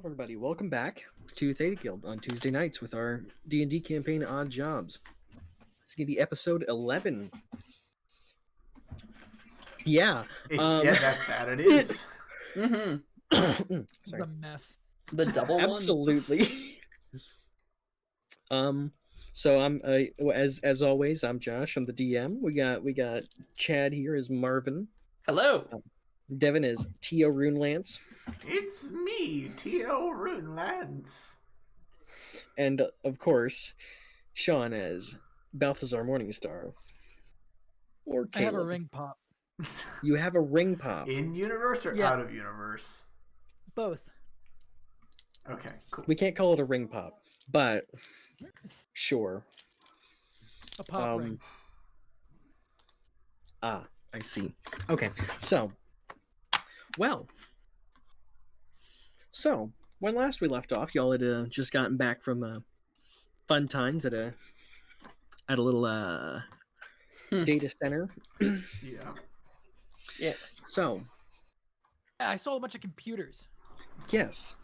everybody? Welcome back to Theta Guild on Tuesday nights with our D&D campaign Odd Jobs. It's going to be episode 11. Yeah. That it is. Mm-hmm. Sorry. The mess. The double one? Absolutely. So I'm as always, I'm Josh. I'm the DM. We got Chad here as Marvin. Hello. Devin is Tio Runelance. It's me, Tio Runelance. And of course, Shawn as Balthazar Morningstar. Or Caleb. I have a ring pop. You have a ring pop. In universe or Yeah. out of universe? Both. Okay, cool. We can't call it a ring pop, but sure. A pop ring. Ah, I see. Okay, so when last we left off, y'all had just gotten back from fun times at a little data center. Yeah. Yes. So Yeah, I saw a bunch of computers. yes,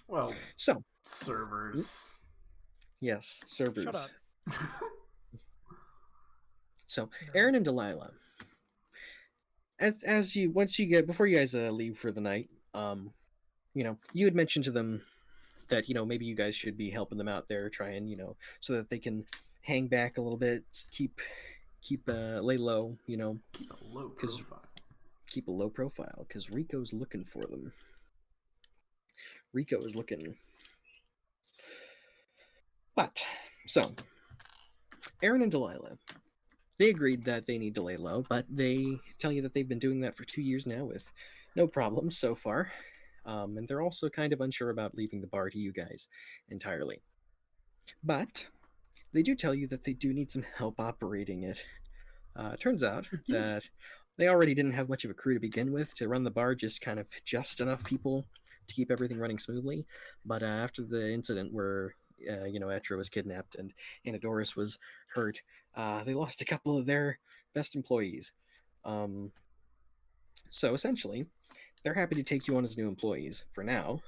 Well, so servers. yes, servers. Shut up. So Aaron and Delilah, before you guys leave for the night, you had mentioned to them that maybe you guys should be helping them out there, try and so that they can hang back a little bit, keep lay low, Keep a low profile. keep a low profile because Rico's looking for them. Rico is looking. But so Aaron and Delilah, they agreed that they need to lay low, but they tell you that they've been doing that for 2 years now with no problems so far. And they're also kind of unsure about leaving the bar to you guys entirely. But they do tell you that they do need some help operating it. Turns out that they already didn't have much of a crew to begin with to run the bar, just enough people to keep everything running smoothly. But after the incident where Etra was kidnapped and Anadoris was hurt, they lost a couple of their best employees. So essentially, they're happy to take you on as new employees for now.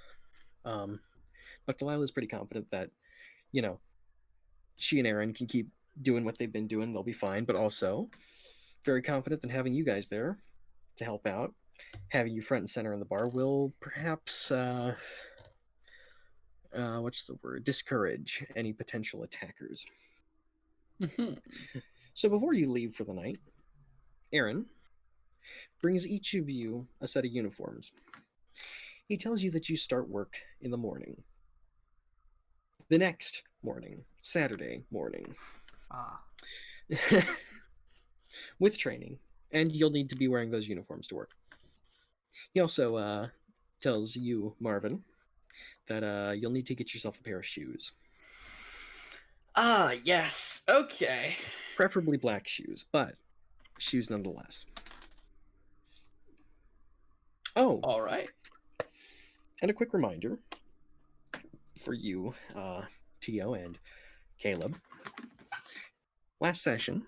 But Delilah's pretty confident that, she and Aaron can keep doing what they've been doing. They'll be fine. But also very confident that having you guys there to help out, having you front and center in the bar will perhaps, discourage any potential attackers. So before you leave for the night, Aaron brings each of you a set of uniforms. He tells you that you start work in the morning. The next morning, Saturday morning. With training, and you'll need to be wearing those uniforms to work. He also tells you, Marvin, that you'll need to get yourself a pair of shoes. Ah, yes. Okay. Preferably black shoes, but shoes nonetheless. Oh, All right. and a quick reminder for you, Tio and Caleb. Last session,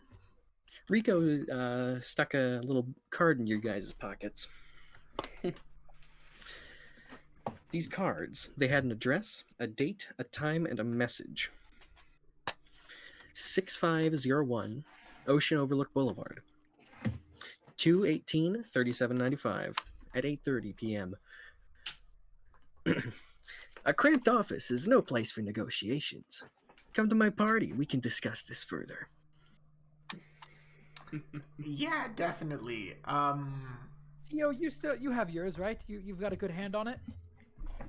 Rico stuck a little card in your guys' pockets. These cards, they had an address, a date, a time, and a message. 6501 Ocean Overlook Boulevard. 2/18/3795 at 8:30 p.m. A cramped office is no place for negotiations. Come to my party. We can discuss this further. Yeah, definitely. Yo, you have yours, right? You've got a good hand on it?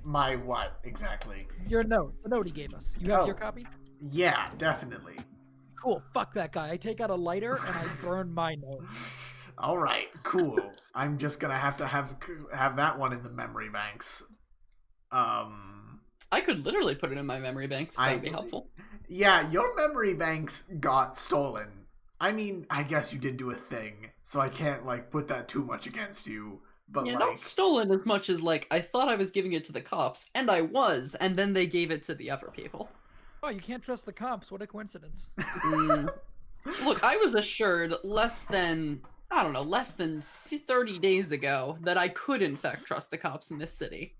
My what, exactly? Your note. The note he gave us. You have Oh. your copy? Yeah, definitely. Cool. Fuck that guy. I take out a lighter and I burn my note. Alright, cool. I'm just gonna have that one in the memory banks. I could literally put it in my memory banks. That would be helpful. Yeah, your memory banks got stolen. I mean, I guess you did do a thing, so I can't, put that too much against you, but, Yeah, not stolen as much as, I thought I was giving it to the cops, and I was, and then they gave it to the other people. Oh, you can't trust the cops. What a coincidence. Look, I was assured less than 30 days ago that I could, in fact, trust the cops in this city.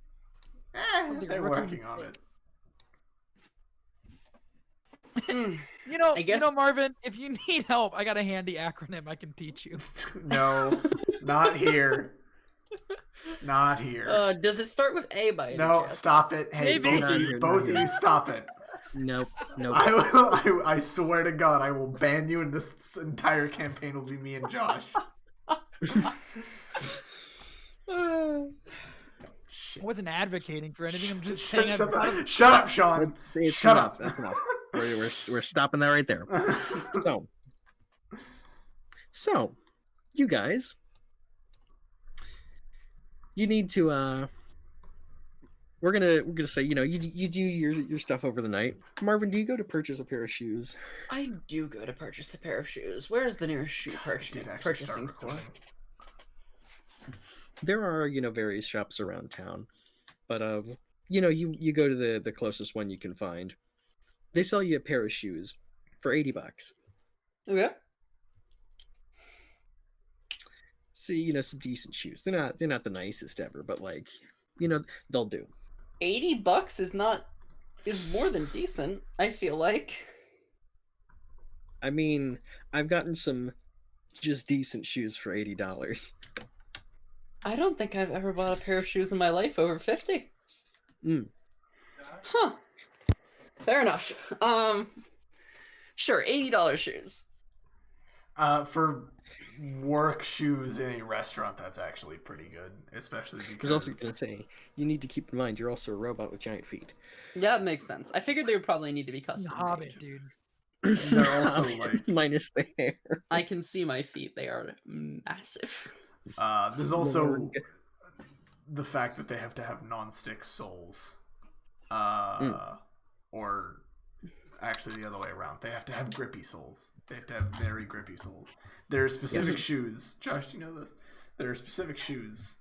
Sounds like a They're rookie working on it. You I guess- know, Marvin, if you need help, I got a handy acronym I can teach you. No, not here. Not here. Does it start with A by any No, chance? stop it. Hey, Maybe. both of you, stop it. Nope. I swear to God, I will ban you, and this entire campaign will be me and Josh. I wasn't advocating for anything. I'm just saying. Shut up, Shawn. It's Shut enough. up. That's enough. We're stopping that right there. So, you guys, you need to. We're gonna say, you do your stuff over the night. Marvin, do you go to purchase a pair of shoes? I do go to purchase a pair of shoes. Where is the nearest shoe purchasing store? There are, various shops around town, but you go to the closest one you can find. They sell you a pair of shoes for $80. Okay. See, some decent shoes. They're not the nicest ever, but they'll do. $80 is more than decent, I feel like. I mean, I've gotten some just decent shoes for $80. I don't think I've ever bought a pair of shoes in my life over 50. Huh. Fair enough. Sure, $80 shoes. For work shoes in a restaurant, that's actually pretty good, especially I because. was also going to say, you need to keep in mind you're also a robot with giant feet. Yeah, it makes sense. I figured they would probably need to be custom Hobbit, made. dude. And they're also like minus the hair. I can see my feet. They are massive. There's also the fact that they have to have non-stick soles. Or actually the other way around. They have to have grippy soles. They have to have very grippy soles. There are specific shoes. Josh, do you know this? There are specific shoes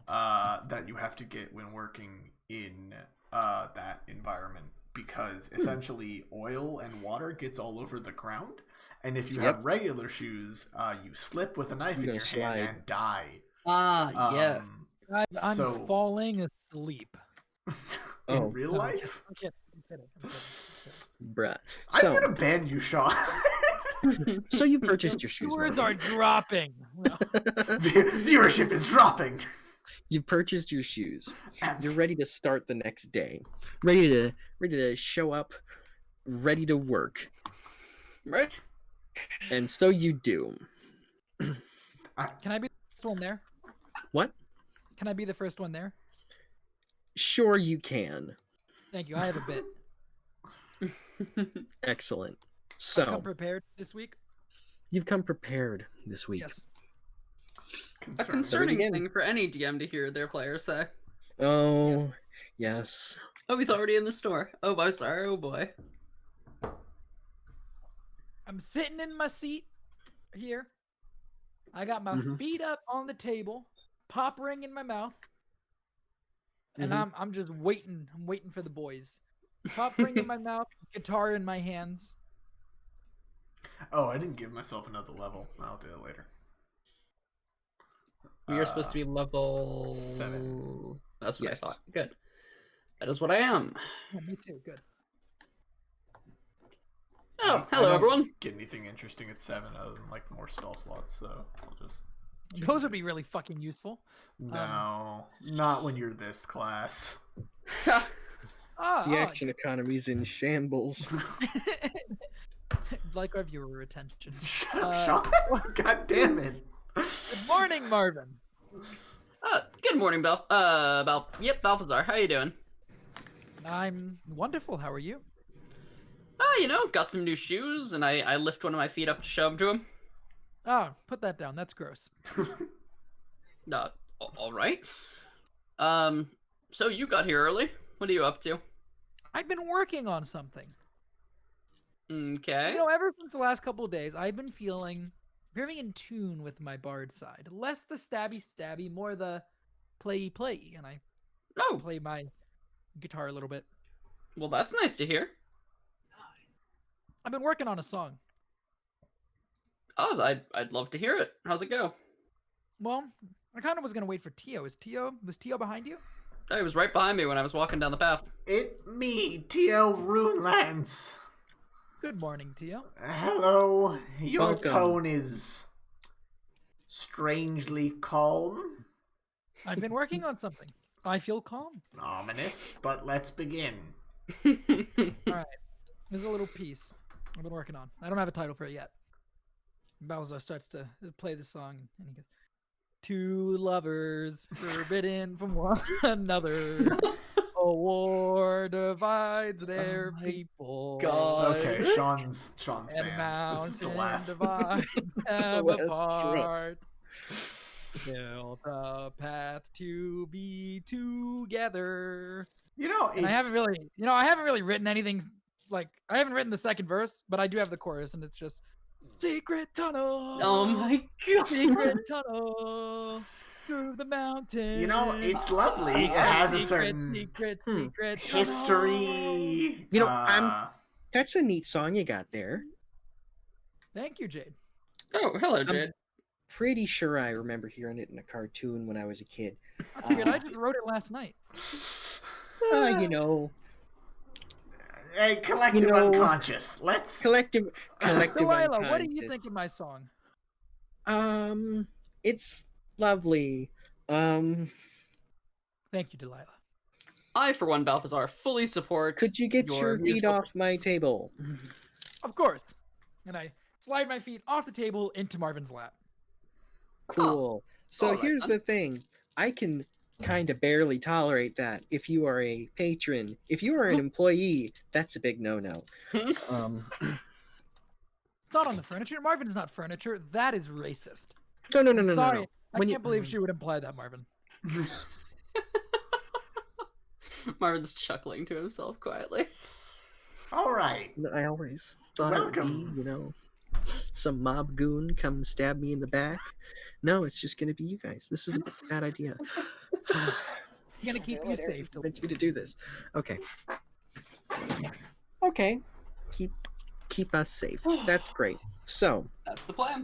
that you have to get when working in that environment, because essentially oil and water gets all over the ground, and if you have regular shoes, you slip with a knife in your hand and die. Yes. Guys, I'm falling asleep. In real life? I'm kidding. Bruh. I'm gonna ban you, Shawn. So you purchased your shoes. Words are dropping. Viewership is dropping. You've purchased your shoes. You're ready to start the next day. Ready to show up, ready to work. Right? And so you do. Can I be the first one there? What? Can I be the first one there? Sure you can. Thank you. I have a bit. Excellent. I've So come prepared this week. you've come prepared this week. Yes. A concerning thing for any DM to hear their players say. Oh, yes. Oh, he's already in the store. Oh, I'm sorry. Oh, boy. I'm sitting in my seat here. I got my feet up on the table, pop ring in my mouth, and I'm just waiting. I'm waiting for the boys. Pop ring in my mouth, guitar in my hands. Oh, I didn't give myself another level. I'll do it later. We are supposed to be level 7. That's what I thought. Good. That is what I am. Oh, me too. Good. Oh, hello, everyone. Get anything interesting at 7 other than like more spell slots, so I'll just. Those would be really fucking useful. No, not when you're this class. The action economy's in shambles. Like our viewer retention. Shut up, Shawn. God damn it. Good morning, Marvin. Good morning, Balthazar. How you doing? I'm wonderful. How are you? Got some new shoes, and I lift one of my feet up to show them to him. Oh, put that down. That's gross. All right. So you got here early. What are you up to? I've been working on something. Okay. Ever since the last couple of days, I've been feeling very in tune with my bard side. Less the stabby, more the play, and I play my guitar a little bit. Well, that's nice to hear. I've been working on a song. Oh, I'd love to hear it. How's it go? Well, I kind of was gonna wait for Tio. Was Tio behind you? He was right behind me when I was walking down the path. It me, Tio Runelance. Good morning, Tio. Hello. Your Welcome. tone is strangely calm. I've been working on something. I feel calm. Ominous, but let's begin. All right. There's a little piece I've been working on. I don't have a title for it yet. Balthazar starts to play the song, and he goes, "Two lovers forbidden from one another. A war divides their people. God. Okay, Shawn's And band. This is the mountain last. divides them Last apart. Built a path to be together." You know, And I haven't really written anything like I haven't written the second verse, but I do have the chorus, and it's just secret tunnel. Oh my god. Secret tunnel through the mountain. You know, it's lovely. It has a certain secret history. You know, that's a neat song you got there. Thank you, Jade. Oh, hello, Jade. Pretty sure I remember hearing it in a cartoon when I was a kid. That's weird. I just wrote it last night. You know, Hey, collective unconscious. Let's. collective Delilah, what do you unconscious. think of my song? It's lovely. Thank you, Delilah. I, for one, Balthazar, fully support. Could you get your feet musical off my pursuits. table? Of course. And I slide my feet off the table into Marvin's lap. Cool. So alright here's then. the thing. I can kind of barely tolerate that if you are a patron. If you are an employee, that's a big no-no. It's not on the furniture. Marvin's not furniture. That is racist. No. I'm sorry. No. I When can't believe she would imply that, Marvin. Marvin's chuckling to himself quietly. All right. I always thought it Welcome. would be, some mob goon come stab me in the back. No, it's just going to be you guys. This was a bad idea. I'm gonna keep you safe. Convince me to do this. Okay. Okay. Keep us safe. That's great. So, That's the plan.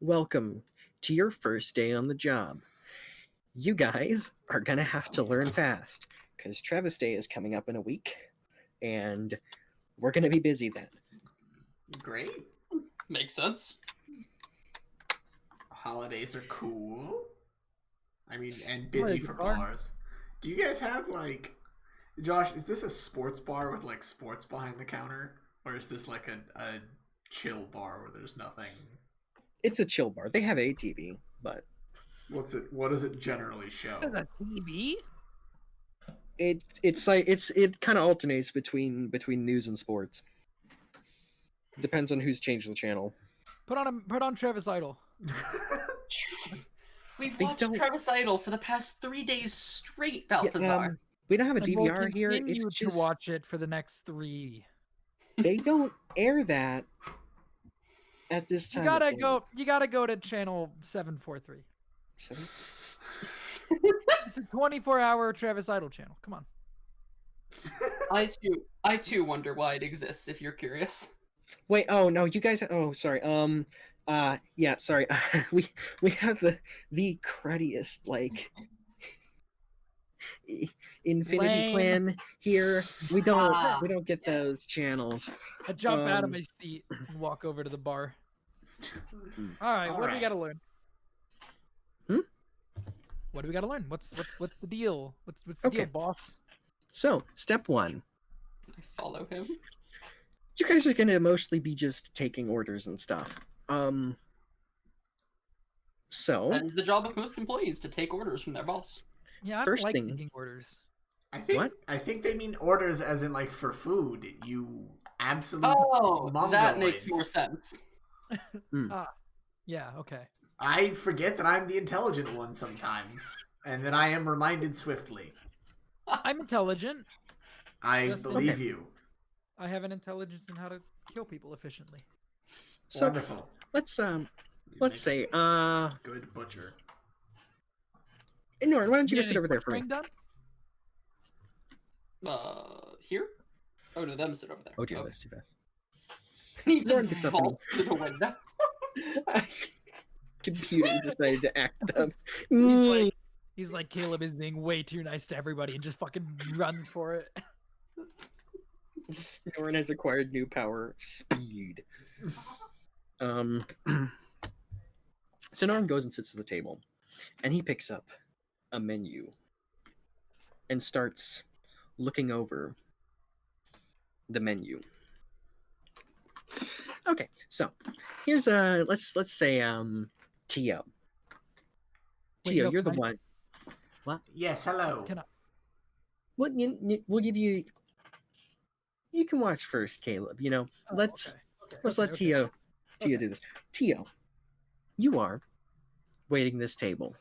welcome to your first day on the job. You guys are going to have to learn fast because Trevis Day is coming up in a week and we're going to be busy then. Great. Makes sense. Holidays are cool. I mean, and busy Holidays for are fun. bars. Do you guys have like, Josh? Is this a sports bar with like sports behind the counter, or is this like a chill bar where there's nothing? It's a chill bar. They have a TV, but What does it generally show? Is that TV? it kind of alternates between news and sports. Depends on who's changed the channel. Put on Travis Idol. We've They watched don't- Trevis Idol for the past 3 days straight, Balthazar. We don't have a And we'll DVR here. It's continue just to watch it for the next 3. they don't air that at this time. You gotta go to channel 743. It's a 24-hour Travis Idol channel. Come on. I too wonder why it exists, if you're curious. Wait, oh no, you guys. Oh, sorry. Yeah, sorry. we have the cruddiest like infinity Lame. plan here. We don't get those channels. I jump out of Um, my seat and walk over to the bar. All right, what do we Alright. gotta learn? Hmm? What do we gotta learn? What's the deal? What's the Okay. deal, boss? So, step 1. I follow him. You guys are gonna mostly be just taking orders and stuff. So And the job of most employees to take orders from their boss. Yeah, I First don't like thing- taking orders. I think they mean orders as in like for food. You absolute Oh, that makes mongoloids. more sense. Yeah, okay. I forget that I'm the intelligent one sometimes, and then I am reminded swiftly. I'm intelligent. I Just- believe okay. you. I have an intelligence in how to kill people efficiently. so Wonderful. let's You let's make say a good butcher. Norton, why don't you Get go sit any over there for me? butchering done? Here? Oh no, them sit over there. Oh dear, that's too fast. He Lauren just gets up and- vaults through the window. Computer decided to act up. He's like, He's like, Caleb is being way too nice to everybody and just fucking runs for it. Norin has acquired new power, speed. So Norin goes and sits at the table, and he picks up a menu and starts looking over the menu. Okay, so here's let's say Tio. Wait, Tio, no, you're the can I- one. What? Yes, hello. Can I? Well, we'll give you. You can watch first, Caleb. You know, Oh, let's okay. let Okay. Tio Okay. do this. Tio, you are waiting this table.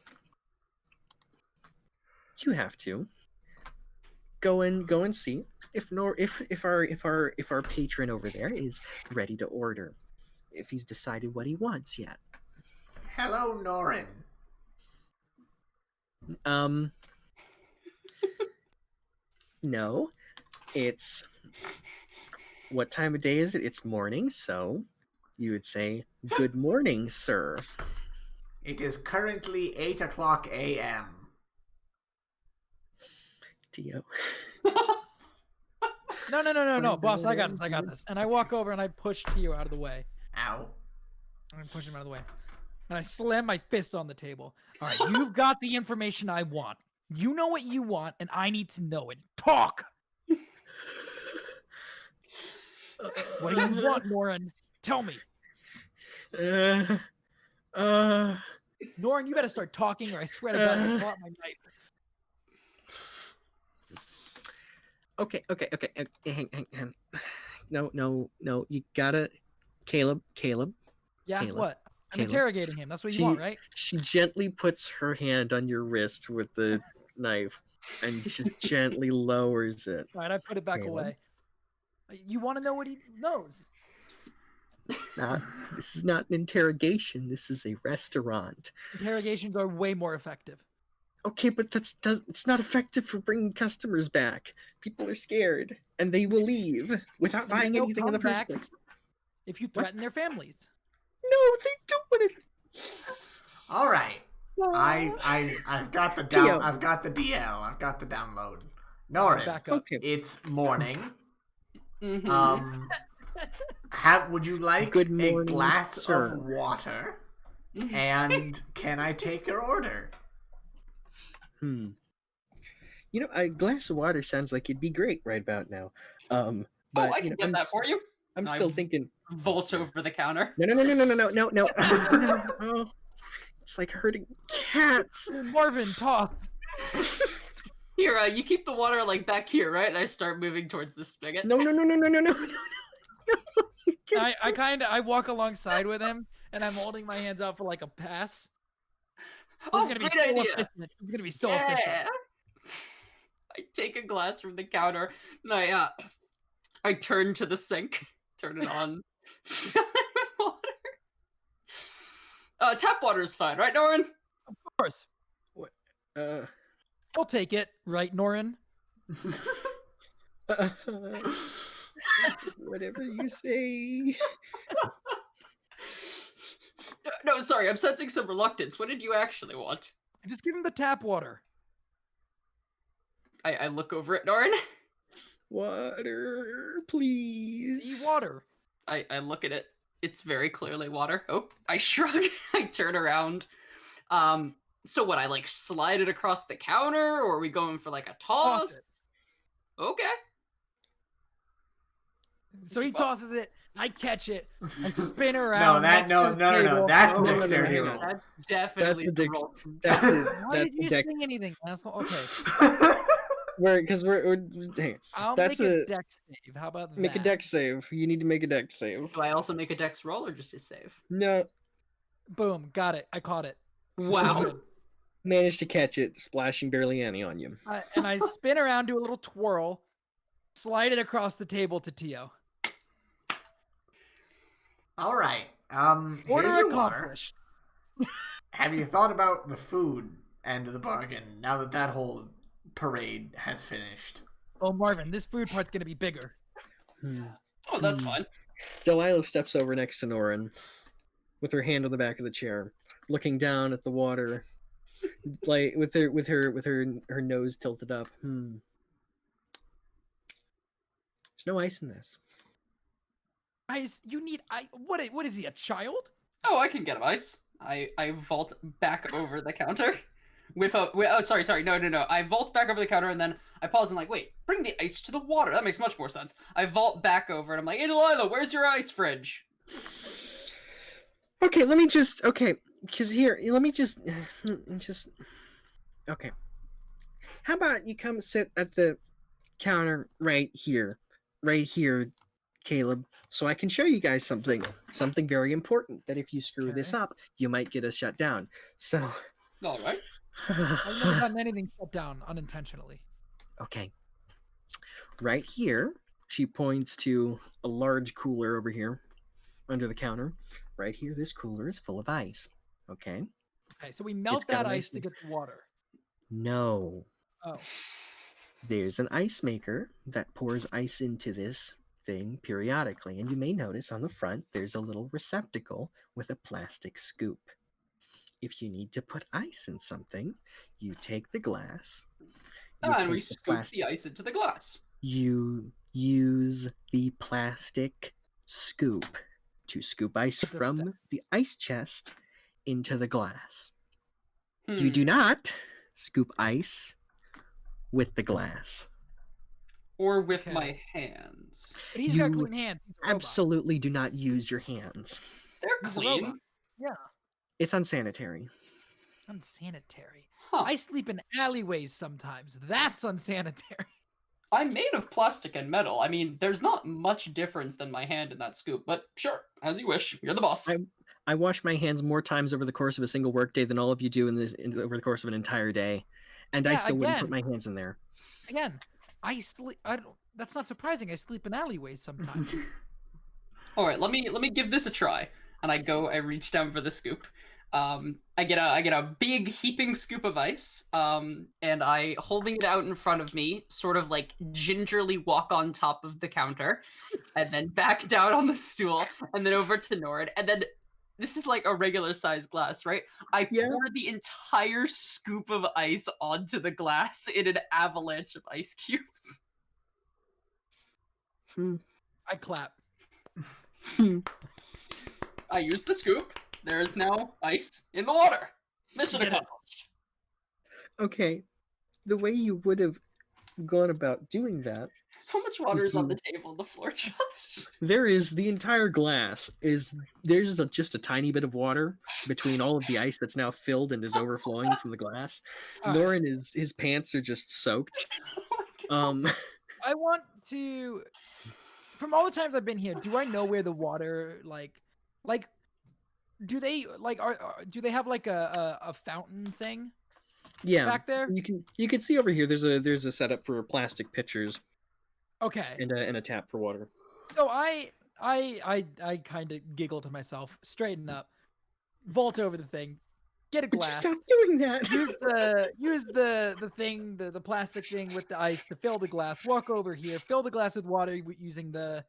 You have to go and see if our patron over there is ready to order. If he's decided what he wants yet. Hello, Norin. No, it's what time of day is it? It's morning, so you would say, "Good morning, sir." It is currently 8 o'clock a.m. Tio. No, boss, I got this. And I walk over and I push Tio out of the way. Ow. I push him out of the way. And I slam my fist on the table. All right, you've got the information I want. You know what you want, and I need to know it. Talk! What do you want, Norin? Tell me. Norin, you better start talking or I swear to God, I'll pull out my knife. Okay. Hang. No. You gotta, Caleb. Yeah, Caleb, what? I'm Caleb. interrogating him. That's what you want, right? She gently puts her hand on your wrist with the knife and just gently lowers it. All right, I put it back Caleb? away. You want to know what he knows? This is not an interrogation. This is a restaurant. Interrogations are way more effective. Okay, but it's not effective for bringing customers back. People are scared, and they will leave without And then buying they'll anything in the come first back place. if you threaten their families. No, they don't want it. All right. I've got the Tio. I've got the DL. I've got the download. Norin, Back up. Okay. it's morning. Mhm. Would you like Good a morning, glass sir. of water? And can I take your order? You know, a glass of water sounds like it'd be great right about now. But I can get that for you. I'm I still thinking. Vault over the counter. No. Oh, it's like hurting cats. Marvin, toss. Here, you keep the water like back here, right? And I start moving towards the spigot. No. I walk alongside with him, and I'm holding my hands out for like a pass. This is gonna be great so idea. efficient. It's gonna be so efficient. I take a glass from the counter and I turn to the sink, turn it on, fill it with water. Tap water is fine, right, Norin? Of course. I'll take it, right, Norin? Whatever you say. No, sorry, I'm sensing some reluctance. What did you actually want? Just give him the tap water. I look over at Norin. Water, please. See water. I look at it. It's very clearly water. Oh, I shrug. I turn around. So what, I like slide it across the counter, or are we going for like a toss? Toss it. Okay. So he tosses it. I catch it. I spin around. No. That's dexterity roll. That's definitely That's a the roll. That's a, Why that's did you a dex. sing anything, asshole? Okay. We're hang on. I'll That's make a a- dex save. How about Make a that? dex save. You need to make a dex save. Do I also make a dex roll or just a save? No, Boom. Got it. I caught it. Wow. Good. managed to catch it, splashing barely any on you. And I spin around, do a little twirl, slide it across the table to Tio. All right. Order Here's your water. accomplished. Have you thought about the food end of the bargain now that that whole parade has finished? Oh, Marvin, this food part's gonna be bigger. Oh, that's fine. Delilah steps over next to Norin with her hand on the back of the chair, looking down at the water. like with her nose tilted up. There's no ice in this. Ice? You need ice? What is he, a child? Oh, I can get him ice. I vault back over the counter sorry, no. I vault back over the counter and then I pause and like, wait, bring the ice to the water. That makes much more sense. I vault back over and I'm like, hey Delilah, where's your ice fridge? Okay, let me just okay, because here, let me just okay. How about you come sit at the counter right here, Caleb, so I can show you guys something very important that if you screw this up, you might get us shut down. So, all right. I've never gotten anything shut down unintentionally. Okay. Right here, she points to a large cooler over here under the counter. Right here, this cooler is full of ice. Okay. Okay, so we melt that ice to get the water. No. Oh. There's an ice maker that pours ice into this thing periodically, and you may notice on the front there's a little receptacle with a plastic scoop. If you need to put ice in something, you take the glass. And we scoop the ice into the glass. You use the plastic scoop to scoop ice from the ice chest into the glass. You do not scoop ice with the glass. Or with my hands. But he's got clean hands. Absolutely do not use your hands. They're clean. Yeah. It's unsanitary. Unsanitary. Huh. I sleep in alleyways sometimes. That's unsanitary. I'm made of plastic and metal. I mean, there's not much difference than my hand in that scoop, but sure, as you wish. You're the boss. I wash my hands more times over the course of a single workday than all of you do over the course of an entire day, and I still wouldn't put my hands in there. Again, I sleep. That's not surprising. I sleep in alleyways sometimes. All right, let me give this a try. And I reach down for the scoop. I get a big heaping scoop of ice. And I, holding it out in front of me, sort of like gingerly walk on top of the counter, and then back down on the stool, and then over to Norin, and then. This is like a regular size glass, right? I pour the entire scoop of ice onto the glass in an avalanche of ice cubes. I clap. I use the scoop. There is now ice in the water. Mission accomplished. Okay. The way you would have gone about doing that. How much water is on the table on the floor, Josh? There is the entire glass. There's just a tiny bit of water between all of the ice that's now filled and is overflowing from the glass. Norin his pants are just soaked. I want to. From all the times I've been here, do I know where the water like? Do they do they have like a fountain thing? Yeah, back there. You can see over here. There's a setup for plastic pitchers. Okay. And a tap for water. So I kind of giggle to myself, straighten up, vault over the thing, get a glass. Stop doing that. Use the thing, the plastic thing with the ice to fill the glass. Walk over here, fill the glass with water using the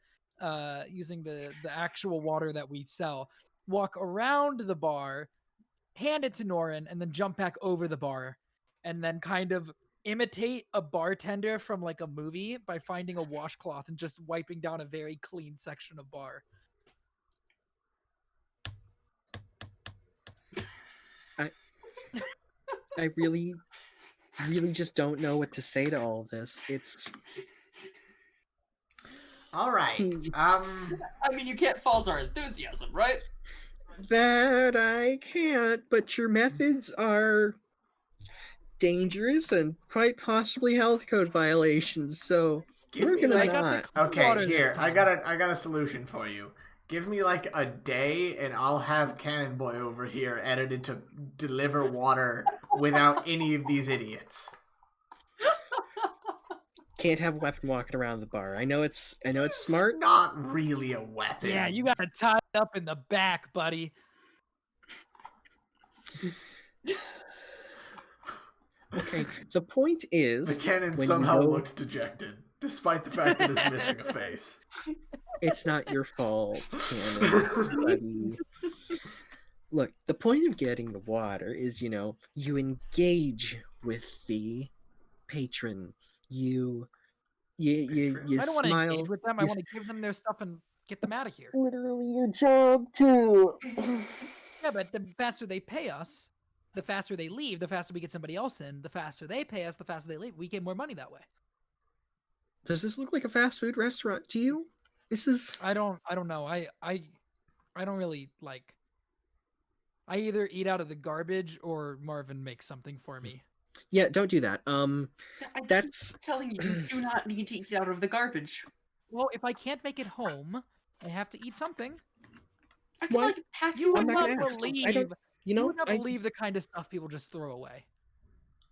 actual water that we sell. Walk around the bar, hand it to Norin, and then jump back over the bar, and then kind of imitate a bartender from like a movie by finding a washcloth and just wiping down a very clean section of bar. I really just don't know what to say to all this. It's all right. I mean, you can't fault our enthusiasm, right? That I can't, but your methods are dangerous and quite possibly health code violations, so we're gonna not. Okay, here, I got a solution for you. Give me like a day and I'll have Cannon Boy over here edited to deliver water without any of these idiots. Can't have a weapon walking around the bar. I know it's smart. It's not really a weapon. Yeah, you gotta tie it up in the back, buddy. Okay, the point is... The cannon somehow looks dejected, despite the fact that it's missing a face. It's not your fault, Cannon, buddy. Look, the point of getting the water is, you engage with the patron. You Patron? I don't want to smile. engage with them. I want to give them their stuff and get them out of here. Literally your job too. Yeah, but the faster they pay us, the faster they leave, the faster we get somebody else in, the faster they pay us, the faster they leave. We get more money that way. Does this look like a fast food restaurant to you? This is. I don't know. I don't really like. I either eat out of the garbage or Marvin makes something for me. Yeah, don't do that. That's keep telling you, you do not need to eat out of the garbage. Well, if I can't make it home, I have to eat something. I can What? pack You you would I'm up. not not gonna ask. believe. I don't. You would not believe the kind of stuff people just throw away.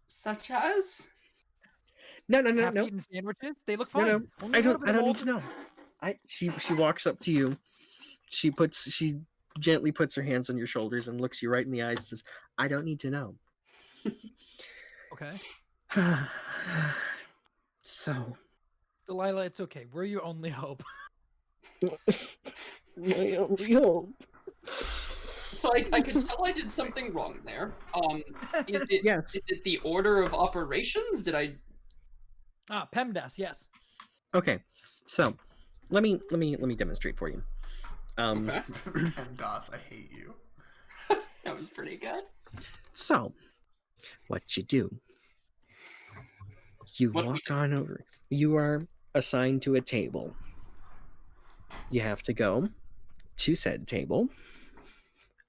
Such as? No. Half-eaten sandwiches. They look fine. No. Only I a little don't. bit I of don't need mold. to know. She walks up to you. She gently puts her hands on your shoulders and looks you right in the eyes and says, "I don't need to know." Okay. So, Delilah, it's okay. We're your only hope. my only hope. So I can tell I did something wrong there. Is it Yes. is it the order of operations? Did I? PEMDAS, yes. Okay, so let me demonstrate for you. Okay. PEMDAS, I hate you. That was pretty good. So, what you do? You What do we walk on over. You are assigned to a table. You have to go to said table.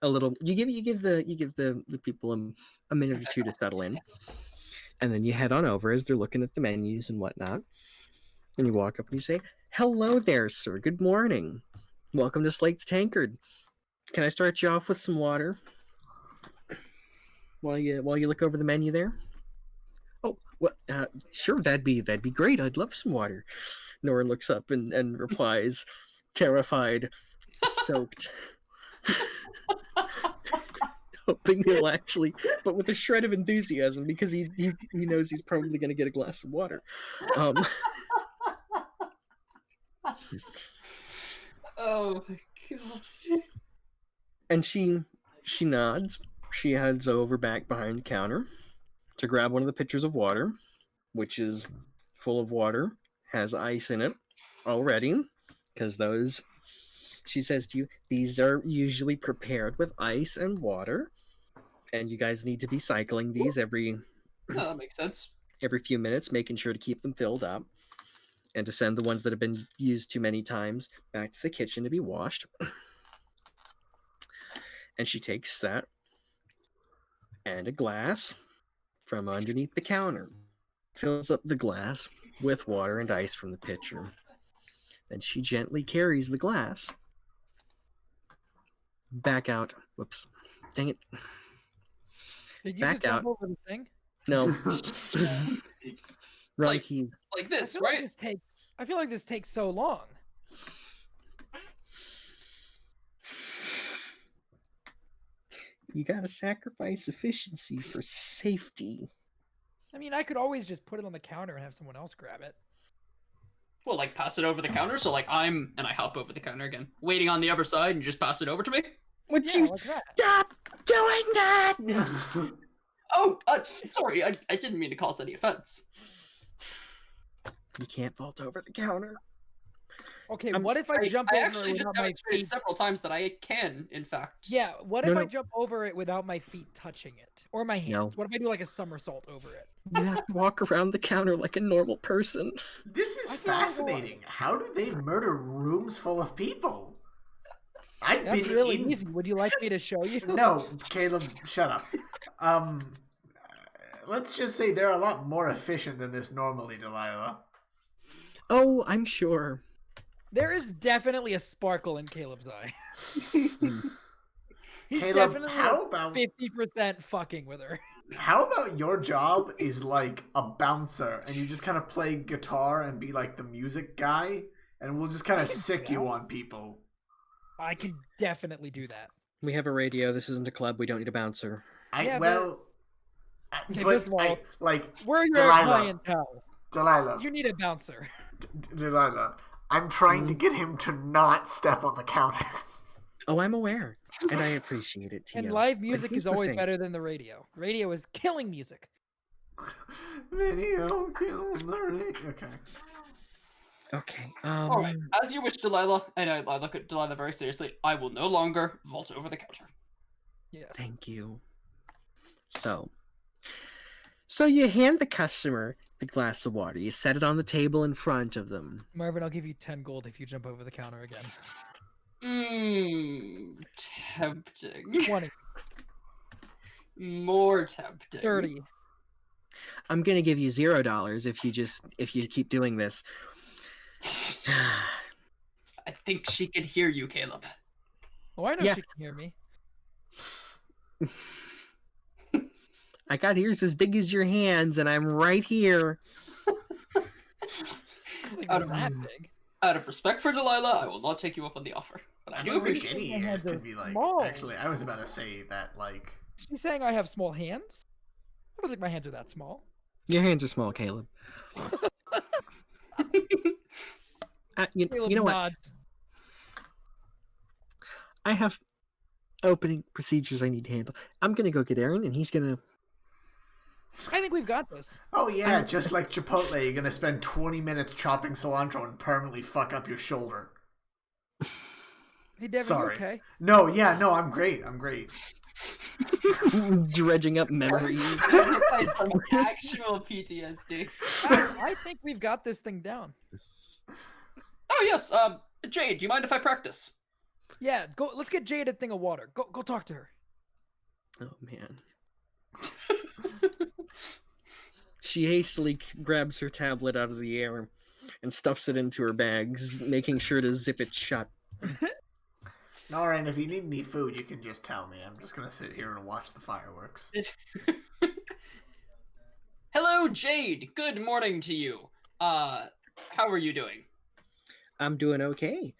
You give the people a minute or two to settle in, and then you head on over as they're looking at the menus and whatnot. And you walk up and you say, "Hello there, sir. Good morning. Welcome to Slate's Tankard. Can I start you off with some water while you look over the menu there?" "Oh, what? Sure, that'd be great. I'd love some water." Nora looks up and replies, terrified, soaked, hoping he'll actually, but with a shred of enthusiasm because he knows he's probably going to get a glass of water. Oh my god. And she nods. She heads over back behind the counter to grab one of the pitchers of water, which is full of water, has ice in it already, because those, she says to you, these are usually prepared with ice and water, and you guys need to be cycling these every That makes sense. few minutes, making sure to keep them filled up, and to send the ones that have been used too many times back to the kitchen to be washed. And she takes that and a glass from underneath the counter, fills up the glass with water and ice from the pitcher. Then she gently carries the glass back out. Whoops. Dang it. Did you Back just jump out. over the thing? No. Wrong Like- key. Like I this, feel like right? I feel like this takes so long. You gotta sacrifice efficiency for safety. I mean, I could always just put it on the counter and have someone else grab it. Well, like pass it over the counter. So like I hop over the counter again, waiting on the other side, and you just pass it over to me. Would Yeah, you like that. stop doing that? Oh, sorry, I didn't mean to cause any offense. You can't vault over the counter. Okay, I'm- what if I jump I over actually it just without my demonstrated feet? several times that I can, in fact. Yeah, what No, if no. I jump over it without my feet touching it? Or my hands? No. What if I do like a somersault over it? You have to walk around the counter like a normal person. This is I feel like fascinating. How do they murder rooms full of people? I've That's been really in... easy. Would you like me to show you? No, Caleb, shut up. Let's just say they're a lot more efficient than this normally, Delilah. Oh, I'm sure. There is definitely a sparkle in Caleb's eye. He's Caleb, definitely how about 50% fucking with her. how about your job is like a bouncer and you just kind of play guitar and be like the music guy and we'll just kind of can do sick you that. on people. I can definitely do that. We have a radio. This isn't a club. We don't need a bouncer. Yeah, But first of all, like We're your Delilah. clientele. You need a bouncer. Delilah, I'm trying to get him to not step on the counter. Oh, I'm aware, and I appreciate it, Tio. And live But music here's is the always thing. better than the radio. Radio is killing music. Video kill the Okay. Okay. All right, as you wish, Delilah. And I look at Delilah very seriously. I will no longer vault over the counter. Yes. Thank you. So you hand the customer the glass of water. You set it on the table in front of them. Marvin, I'll give you 10 gold if you jump over the counter again. Tempting. 20. More tempting. 30. I'm gonna give you $0 if you keep doing this. I think she can hear you, Caleb. Oh, I know Yeah. she can hear me. I got ears as big as your hands, and I'm right here. I think Out they're that big. Out of respect for Delilah, I will not take you up on the offer. But I I do don't think appreciate any my ears hands are could be like. small. Actually, I was about to say that like. She's saying I have small hands? I don't think my hands are that small. Your hands are small, Caleb. You Caleb know what? nods. I have opening procedures I need to handle. I'm gonna go get Aaron, and he's gonna. I think we've got this. Oh yeah, just like Chipotle, you're gonna spend 20 minutes chopping cilantro and permanently fuck up your shoulder. Hey, Devin, Sorry. you okay? No, yeah, no, I'm great. I'm great. Dredging up memories. some actual PTSD. Guys, I think we've got this thing down. Oh yes, Jade, do you mind if I practice? Yeah, go. Let's get Jade a thing of water. Go talk to her. Oh man. She hastily grabs her tablet out of the air and stuffs it into her bags, making sure to zip it shut. Alright, if you need any food, you can just tell me. I'm just gonna sit here and watch the fireworks. Hello, Jade. Good morning to you. How are you doing? I'm doing okay.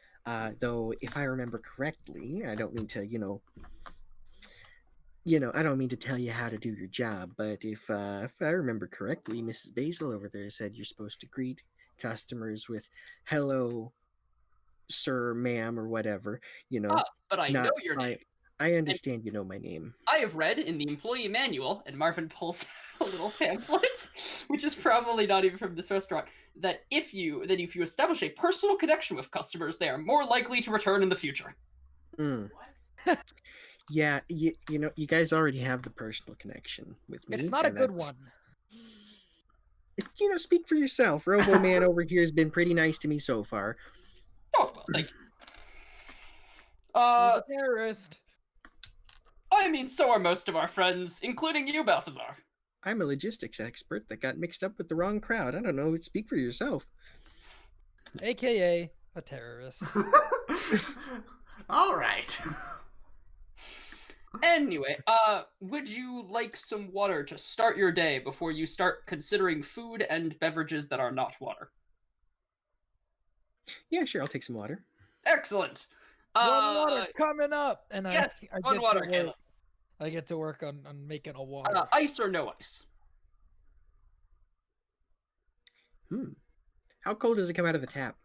Though, if I remember correctly, I don't mean to, I don't mean to tell you how to do your job, but if I remember correctly, Mrs. Basil over there said you're supposed to greet customers with "Hello, sir, ma'am," or whatever. But I know your name. I understand you know my name. I have read in the employee manual, and Marvin pulls a little pamphlet, which is probably not even from this restaurant, that if you establish a personal connection with customers, they are more likely to return in the future. Mm. Yeah, you guys already have the personal connection with me. It's not a and good that's- one. Speak for yourself. Robo Man over here has been pretty nice to me so far. Oh, well, thank you. He's a terrorist. I mean, so are most of our friends, including you, Balthazar. I'm a logistics expert that got mixed up with the wrong crowd. I don't know. Speak for yourself. AKA a terrorist. Alright. Anyway, would you like some water to start your day before you start considering food and beverages that are not water? Yeah, sure. I'll take some water. Excellent. One water coming up, and yes, I one get water, to work. Caleb. I get to work on making a water. Ice or no ice? How cold does it come out of the tap?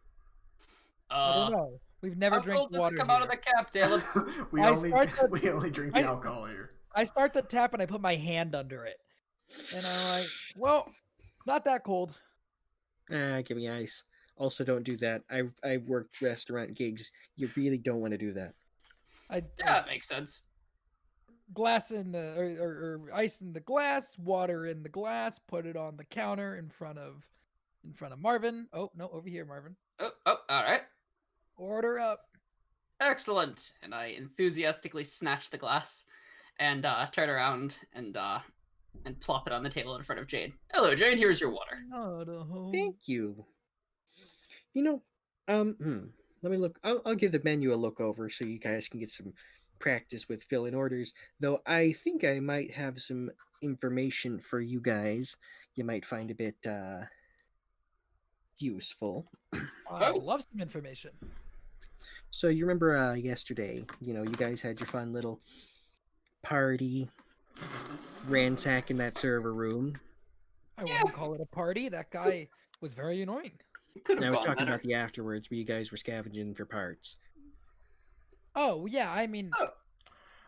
I don't know. We've never How drank cold does water it come here. out of the cap, Caleb? we I only start the- we only drink the alcohol here. I start the tap and I put my hand under it, and I'm like, "Well, not that cold." Give me ice. Also, don't do that. I've worked restaurant gigs. You really don't want to do that. I That makes sense. glass in the or ice in the glass, water in the glass. Put it on the counter in front of Marvin. Oh no, over here, Marvin. Oh, all right. Order up. Excellent. And I enthusiastically snatch the glass and turn around and plop it on the table in front of Jade. Hello, Jade. Here's your water. Thank you. Let me look. I'll give the menu a look over so you guys can get some practice with filling orders. Though I think I might have some information for you guys. You might find a bit useful. I love some information. So you remember yesterday? You guys had your fun little party, ransacking that server room. I wouldn't call it a party. That guy was very annoying. Could And I have was gone talking better. about the afterwards where you guys were scavenging for parts. Oh yeah, I mean, Oh.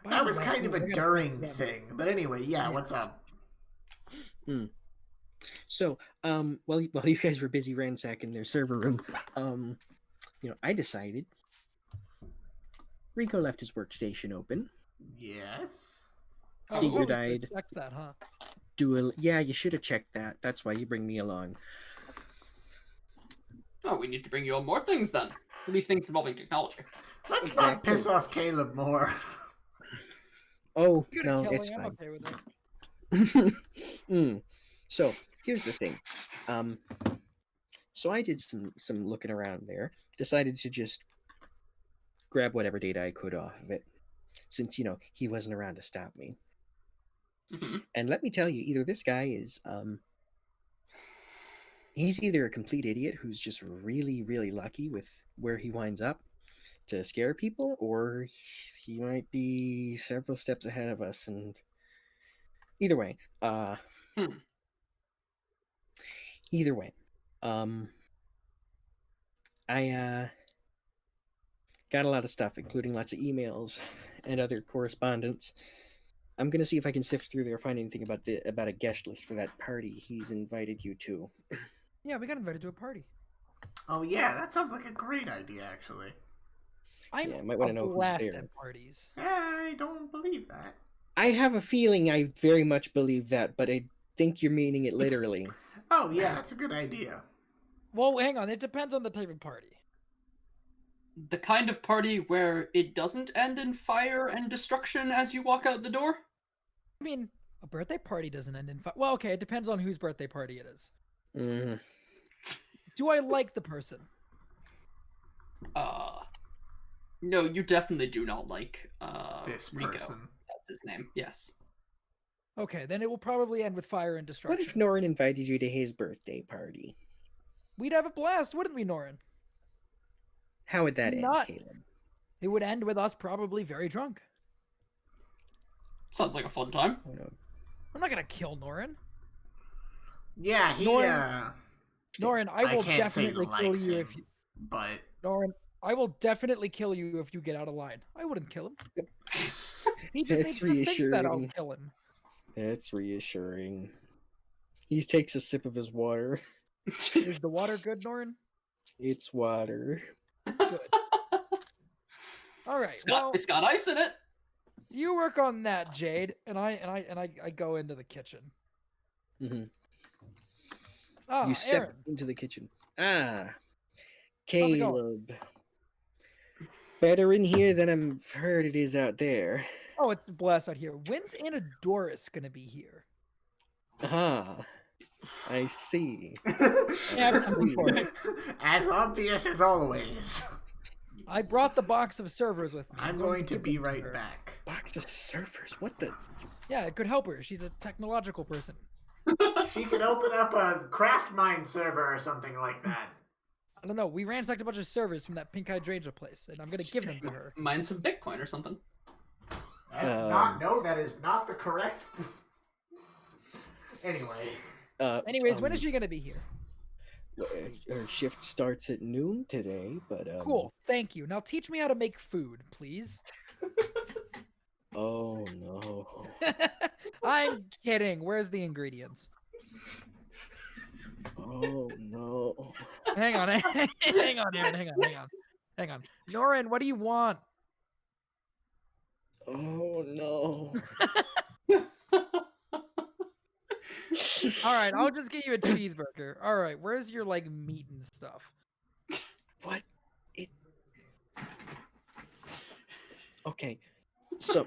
That was my kind of a food, I gotta during finish them. thing. But anyway, yeah, Yeah. what's up? So, while you guys were busy ransacking their server room, I decided Rico left his workstation open. Yes. Oh, we Figured probably I'd should check that, huh? yeah, you should have checked that. That's why you bring me along. Oh, we need to bring you on more things then. At least things involving technology. Let's not Exactly. piss off Caleb more. Oh You no, kill it's me, I'm fine. okay with it. So here's the thing. So I did some looking around there. Decided to just grab whatever data I could off of it, since he wasn't around to stop me. Mm-hmm. And let me tell you, either this guy is he's either a complete idiot who's just really, really lucky with where he winds up to scare people, or he might be several steps ahead of us. And either way, either way, I got a lot of stuff, including lots of emails and other correspondence. I'm gonna see if I can sift through there, find anything about a guest list for that party he's invited you to. Yeah, we got invited to a party. Oh yeah, that sounds like a great idea, actually. I'm Yeah, might wanna a know who's blast there. at parties. I don't believe that. I have a feeling I very much believe that, but I think you're meaning it literally. Oh yeah, that's a good idea. Well, hang on. It depends on the type of party. The kind of party where it doesn't end in fire and destruction as you walk out the door? I mean, a birthday party doesn't end in well, okay, it depends on whose birthday party it is. Mm. Do I like the person? No, you definitely do not like This Rico. person. That's his name. Yes. Okay, then it will probably end with fire and What destruction. if Norin invited you to his birthday party? We'd have a blast, wouldn't we, Norin? How would that end, Not- Caleb? It would end with us probably very drunk. Sounds like a fun time. Oh no. I'm not gonna kill Norin. Yeah, he. Norin, I will can't say definitely the kill likes you him, if you. but Norin, I will definitely kill you if you get out of line. I wouldn't kill him. He just That's needs to think that I'll reassuring. kill him. That's reassuring. He takes a sip of his water. Is the water good, Norin? It's water. Good. All right. It's got ice in it. You work on that, Jade, and I go into the kitchen. Mm-hmm. Ah, You step Aaron. into the kitchen. Ah, How's it going? Caleb. Better in here than I've heard it is out there. Oh, it's blessed out here. When's Anadoris gonna be here? Ah, I see. Absolutely. As obvious as always. I brought the box of servers with me. I'm going to give be them right her. back. Box of servers. What the? Yeah, it could help her. She's a technological person. She could open up a craft mine server or something like that. I don't know. We ransacked a bunch of servers from that pink hydrangea place, and I'm gonna give them to her. Mine some Bitcoin or something. That's not. No, that is not the correct. Anyway. Anyways, when is she gonna be here? Her shift starts at noon today, but Cool. Thank you. Now teach me how to make food, please. Oh no. I'm kidding. Where's the ingredients? Oh no. Hang on. Hang on, Aaron. Hang on. Norin, what do you want? Oh no. All right, I'll just get you a cheeseburger. All right, where's your like meat and stuff? What? It. Okay. So.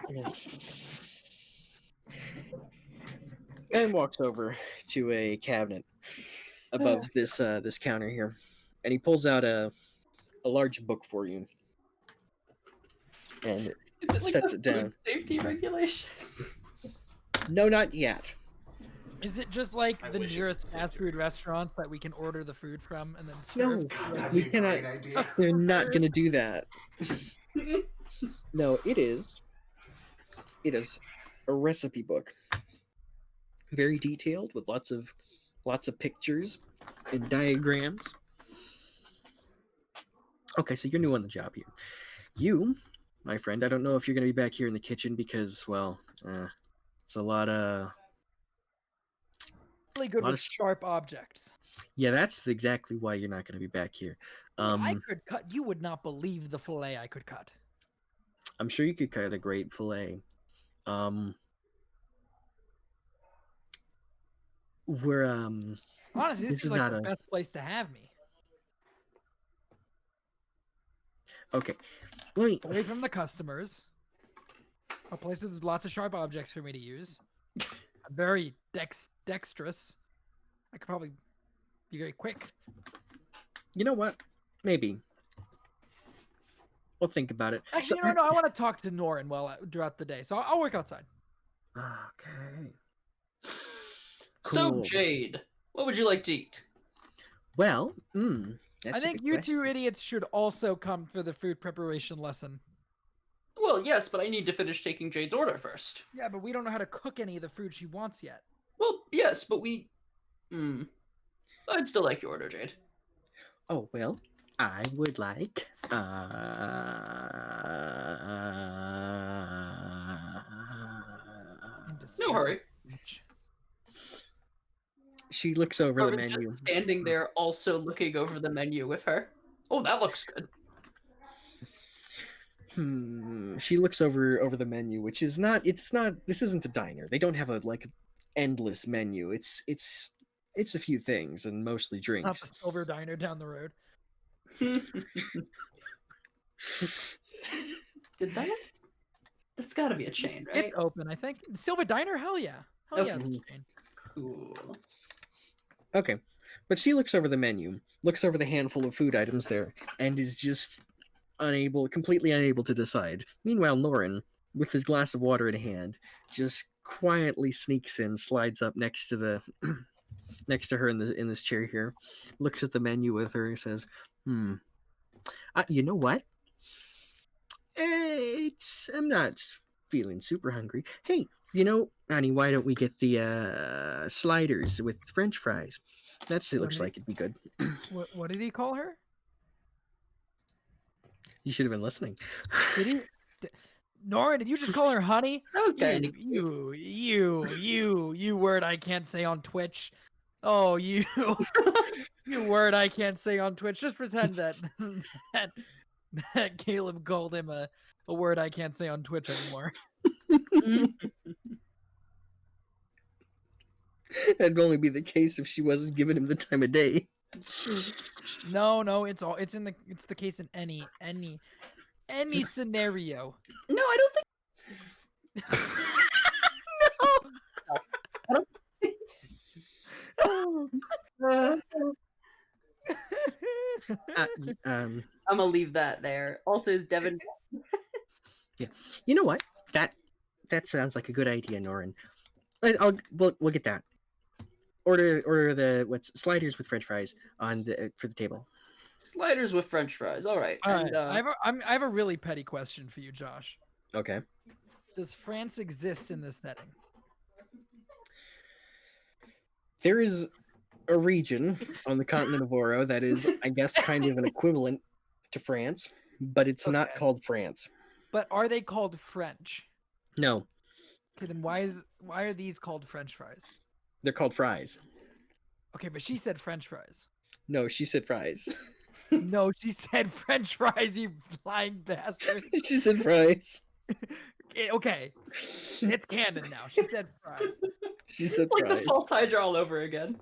Aaron walks over to a cabinet above this this counter here, and he pulls out a large book for you, and Is it like sets the it down. food safety regulation? No, not yet. Is it just like I the wish it nearest was fast simpler. food restaurants that we can order the food from and then No. serve? God, that'd We be a cannot- great idea. They're not gonna do that. No, it is a recipe book. Very detailed with lots of pictures and diagrams. Okay, so you're new on the job here. You my friend. I don't know if you're going to be back here in the kitchen because, well, it's a lot of... Really good lot with of sharp objects. Yeah, that's exactly why you're not going to be back here. I could cut. You would not believe the fillet I could cut. I'm sure you could cut a great fillet. We're Honestly, this this is is like not the a best place to have me. okay. Let me. Away from the customers. A place with lots of sharp objects for me to use. I'm very dexterous. I could probably be very quick. You know what? Maybe we'll think about it. Actually, no. I want to talk to Norin throughout the day, so I'll work outside. Okay. So, Cool. Jade, what would you like to eat? Well, I think you two idiots should also come for the food preparation lesson. Well, yes, but I need to finish taking Jade's order first. Yeah, but we don't know how to cook any of the food she wants yet. Well, yes, but we... I'd still like your order, Jade. Oh, well, I would like... No hurry. She looks over the Marvin's menu. just standing there, also looking over the menu with her. Oh, that looks good. She looks over the menu, which is not. It's not. This isn't a diner. They don't have a endless menu. It's a few things and mostly drinks. Not the silver diner down the road. Did that? That's got to be a chain, right? It's open, I think. Silver diner? Hell yeah. Hell yeah, it's a chain. Cool. Okay, but she looks over the menu, looks over the handful of food items there, and is just completely unable to decide. Meanwhile, Norin, with his glass of water in hand, just quietly sneaks in, slides up next to the next to her in this chair here, looks at the menu with her, and says, you know what? I'm not feeling super hungry. Hey, honey, why don't we get the sliders with French fries? It looks like it'd be good. What did he call her? You should have been listening. Did he? Nora, did you just call her honey? That was kind of you word I can't say on Twitch. Oh, you word I can't say on Twitch. Just pretend that Caleb called him a word I can't say on Twitch anymore. That'd only be the case if she wasn't giving him the time of day. No, it's the case in any scenario. No, I don't think. No. I don't. I'm gonna leave that there. Also, is Devin? Yeah. You know what? That sounds like a good idea, Norin. We'll get that. Order the sliders with French fries for the table. Sliders with French fries. All right. All right. I have a really petty question for you, Josh. Okay. Does France exist in this setting? There is a region on the continent of Oro that is, I guess, kind of an equivalent to France, but it's not called France. But are they called French? No. Okay, then why are these called French fries? They're called fries. Okay, but she said French fries. No, she said fries. No, she said French fries, you lying bastard. She said fries. Okay. It's canon now. She said fries. She said it's like fries. the false Hydra all over again.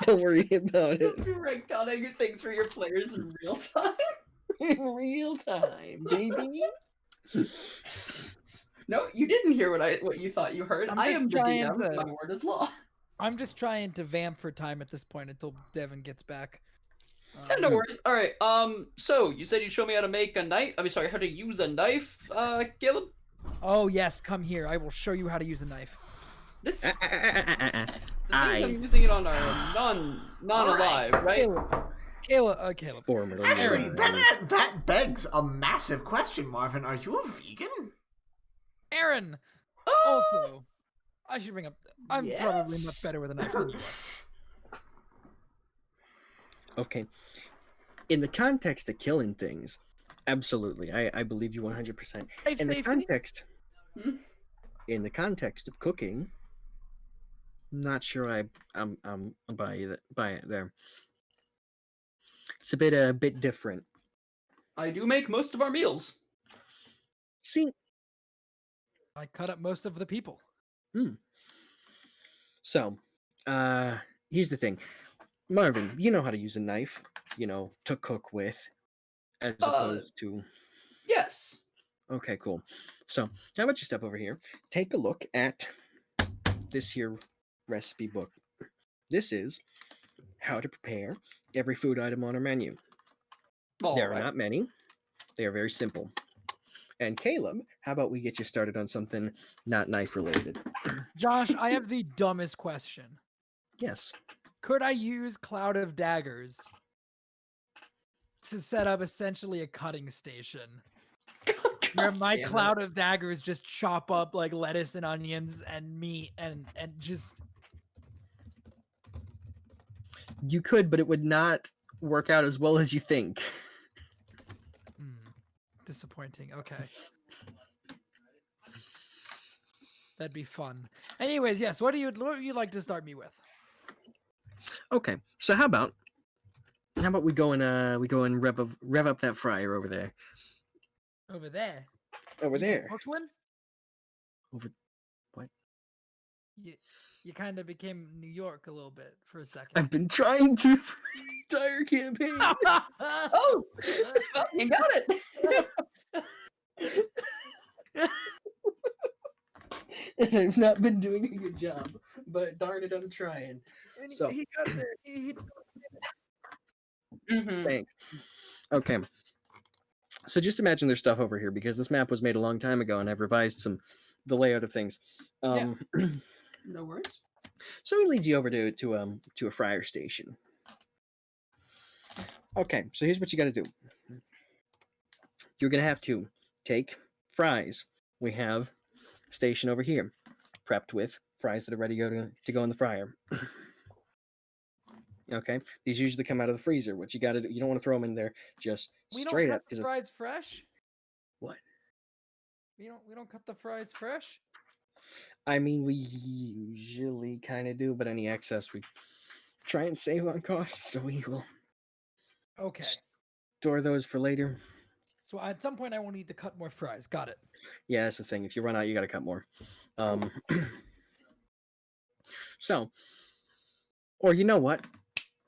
Don't worry about it. Just retconning things for your players in real time. In real time, baby. No, you didn't hear what you thought you heard. I am the DM. My word is law. I'm just trying to vamp for time at this point until Devin gets back. Yeah, no worries. All right. So you said you'd show me how to make a knife. How to use a knife, Caleb? Oh yes, come here. I will show you how to use a knife. This. I'm using it on our non-alive, right? Caleb. Formerly. Actually, that begs a massive question, Marvin. Are you a vegan? Aaron. Also, I should bring up. I'm probably much better with a knife than you are. Okay. In the context of killing things, Absolutely, I believe you 100%. Safe In the safety. context, in the context of cooking, not sure I'm by it there. It's a bit different. I do make most of our meals. See, I cut up most of the people. so here's the thing, Marvin. You know how to use a knife, to cook with, as opposed to. Yes. Okay, cool. So how about you step over here, take a look at this here recipe book. This is how to prepare every food item on our menu. There are not many. They are very simple. And Caleb, how about we get you started on something not knife related? Josh, I have the dumbest question. Yes. Could I use Cloud of Daggers to set up essentially a cutting station where my Cloud of Daggers just chop up like lettuce and onions and meat and just. You could, but it would not work out as well as you think. Disappointing. Okay. That'd be fun. Anyways, yes. What would you like to start me with? Okay, so how about we go and rev up that fryer over there. Over there. Over there. Cooked one? Over what? You kind of became New York a little bit for a second. I've been trying to for the entire campaign. Oh, well, you got it. And I've not been doing a good job, but darn it, I'm trying. So he got there. Thanks. Okay. So just imagine there's stuff over here because this map was made a long time ago, and I've revised the layout of things. No worries. So he leads you over to a fryer station. Okay, so here's what you got to do. You're gonna have to take fries. We have a station over here, prepped with fries that are ready to go in the fryer. Okay, these usually come out of the freezer. What you got to do, you don't want to throw them in there just straight up. We don't cut the fries fresh. What? We don't cut the fries fresh. I mean, we usually kind of do, but any excess we try and save on costs, so we will. Okay. Store those for later. So at some point, I will need to cut more fries. Got it. Yeah, that's the thing. If you run out, you got to cut more. So, or you know what?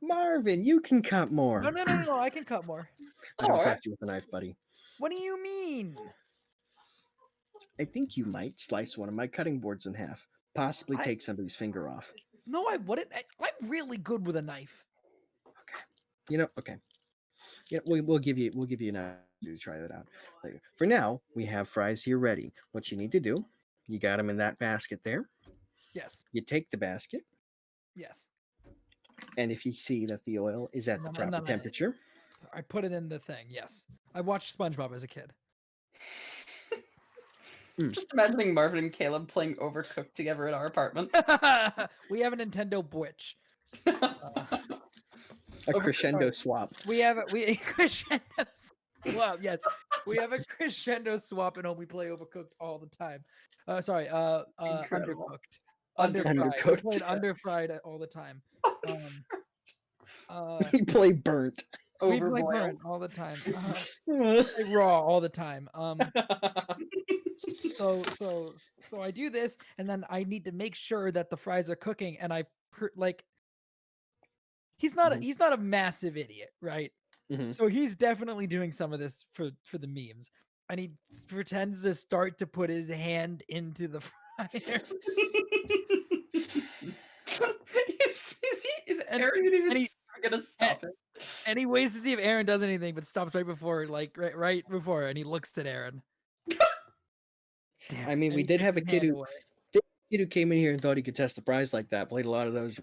Marvin, you can cut more. No. I can cut more. I don't trust you with a knife, buddy. What do you mean? I think you might slice one of my cutting boards in half. Possibly take somebody's finger off. No, I wouldn't. I'm really good with a knife. Okay. Okay. Yeah, we'll give you an opportunity to try that out later. For now, we have fries here ready. What you need to do, you got them in that basket there. Yes. You take the basket. Yes. And if you see that the oil is at the proper temperature, I put it in the thing. Yes. I watched SpongeBob as a kid. Just imagining Marvin and Caleb playing Overcooked together in our apartment. We have a Nintendo Switch. A crescendo swap. We have a crescendo swap. Yes, we have a crescendo swap, and we play Overcooked all the time. Undercooked. Underfried. We played Underfried all the time. We play Burnt. We play Burnt all the time. We play Raw all the time. So I do this, and then I need to make sure that the fries are cooking, and he's not a massive idiot, right? Mm-hmm. So he's definitely doing some of this for the memes, and he pretends to start to put his hand into the fryer. Is Aaron even gonna stop it? And he waits to see if Aaron does anything, but stops right before, right before, and he looks at Aaron. Damn, I mean, we did have a kid who came in here and thought he could test the fries like that. Played a lot of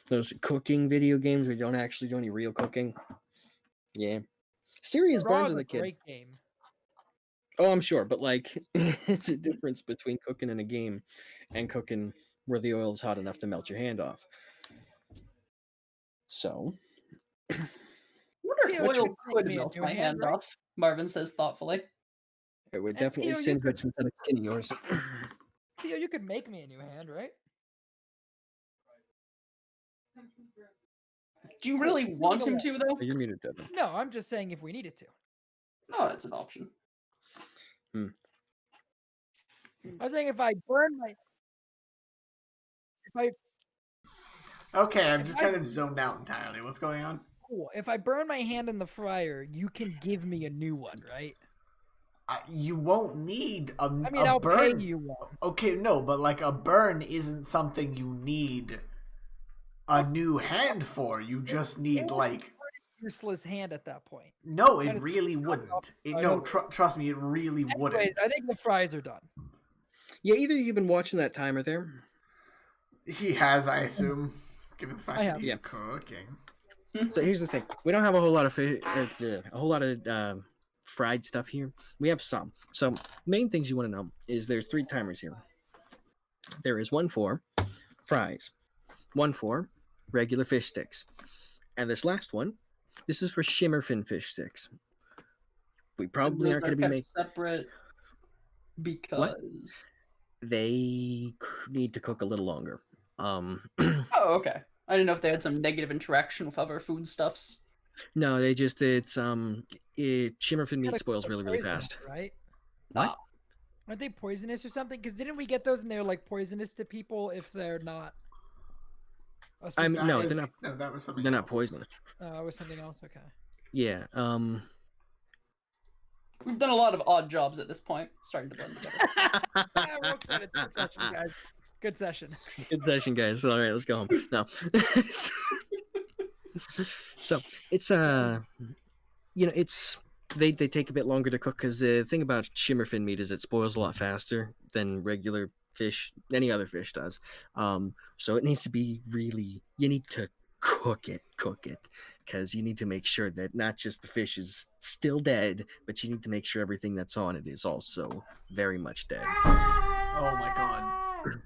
those cooking video games where you don't actually do any real cooking. Yeah, serious burns as a kid. Great game. Oh, I'm sure, but it's a difference between cooking in a game and cooking where the oil is hot enough to melt your hand off. So, I wonder if Tio, oil you make could me a melt new my hand, hand right? off, Marvin says thoughtfully. It would And definitely Tio, you singe could- that synthetic skin of yours. Tio, you could make me a new hand, right? Do you really want him to, though? Oh, you're muted, Devin. No, I'm just saying if we needed to. No, it's an option. I was saying if I burn my, if I Okay, I'm If just I- kind of zoned out entirely. What's going on? cool, if I burn my hand in the fryer, you can give me a new one, right? You won't need a, I mean, a I'll pay burn. you one. Okay, no, but like a burn isn't something you need a new hand for. You just need would- like. Useless hand at that point. No, it Kinda really wouldn't. I No, don't- trust me, it really Anyways, wouldn't. I think the fries are done. Yeah, either you've been watching that timer there. He has, I assume, given the fact I that have. he's Yeah. cooking. So here's the thing: we don't have a whole lot of fried stuff here. We have some. So main things you want to know is there's 3 timers here. There is one for fries, one for regular fish sticks, and this last one, this is for shimmerfin fish sticks. We probably aren't going to be making. separate because. They need to cook a little longer. Oh, okay. I didn't know if they had some negative interaction with other foodstuffs. No, they just shimmerfin meat Gotta spoils cook really really poisonous, fast. right? What? Aren't they poisonous or something? Because didn't we get those and they're like poisonous to people if they're not? a I'm- specific- No, That they're is- not- No, that was something. They're not else. poisonous. Oh, it was something else. Okay. Yeah. We've done a lot of odd jobs at this point. Starting to blend together. Yeah, real credit. Good session, guys. Good session. Good session, guys. All right, let's go home. No. So it's it's they take a bit longer to cook because the thing about shimmerfin meat is it spoils a lot faster than regular fish, any other fish does. So it needs to be really, you need to cook it, because you need to make sure that not just the fish is still dead, but you need to make sure everything that's on it is also very much dead. Oh my god.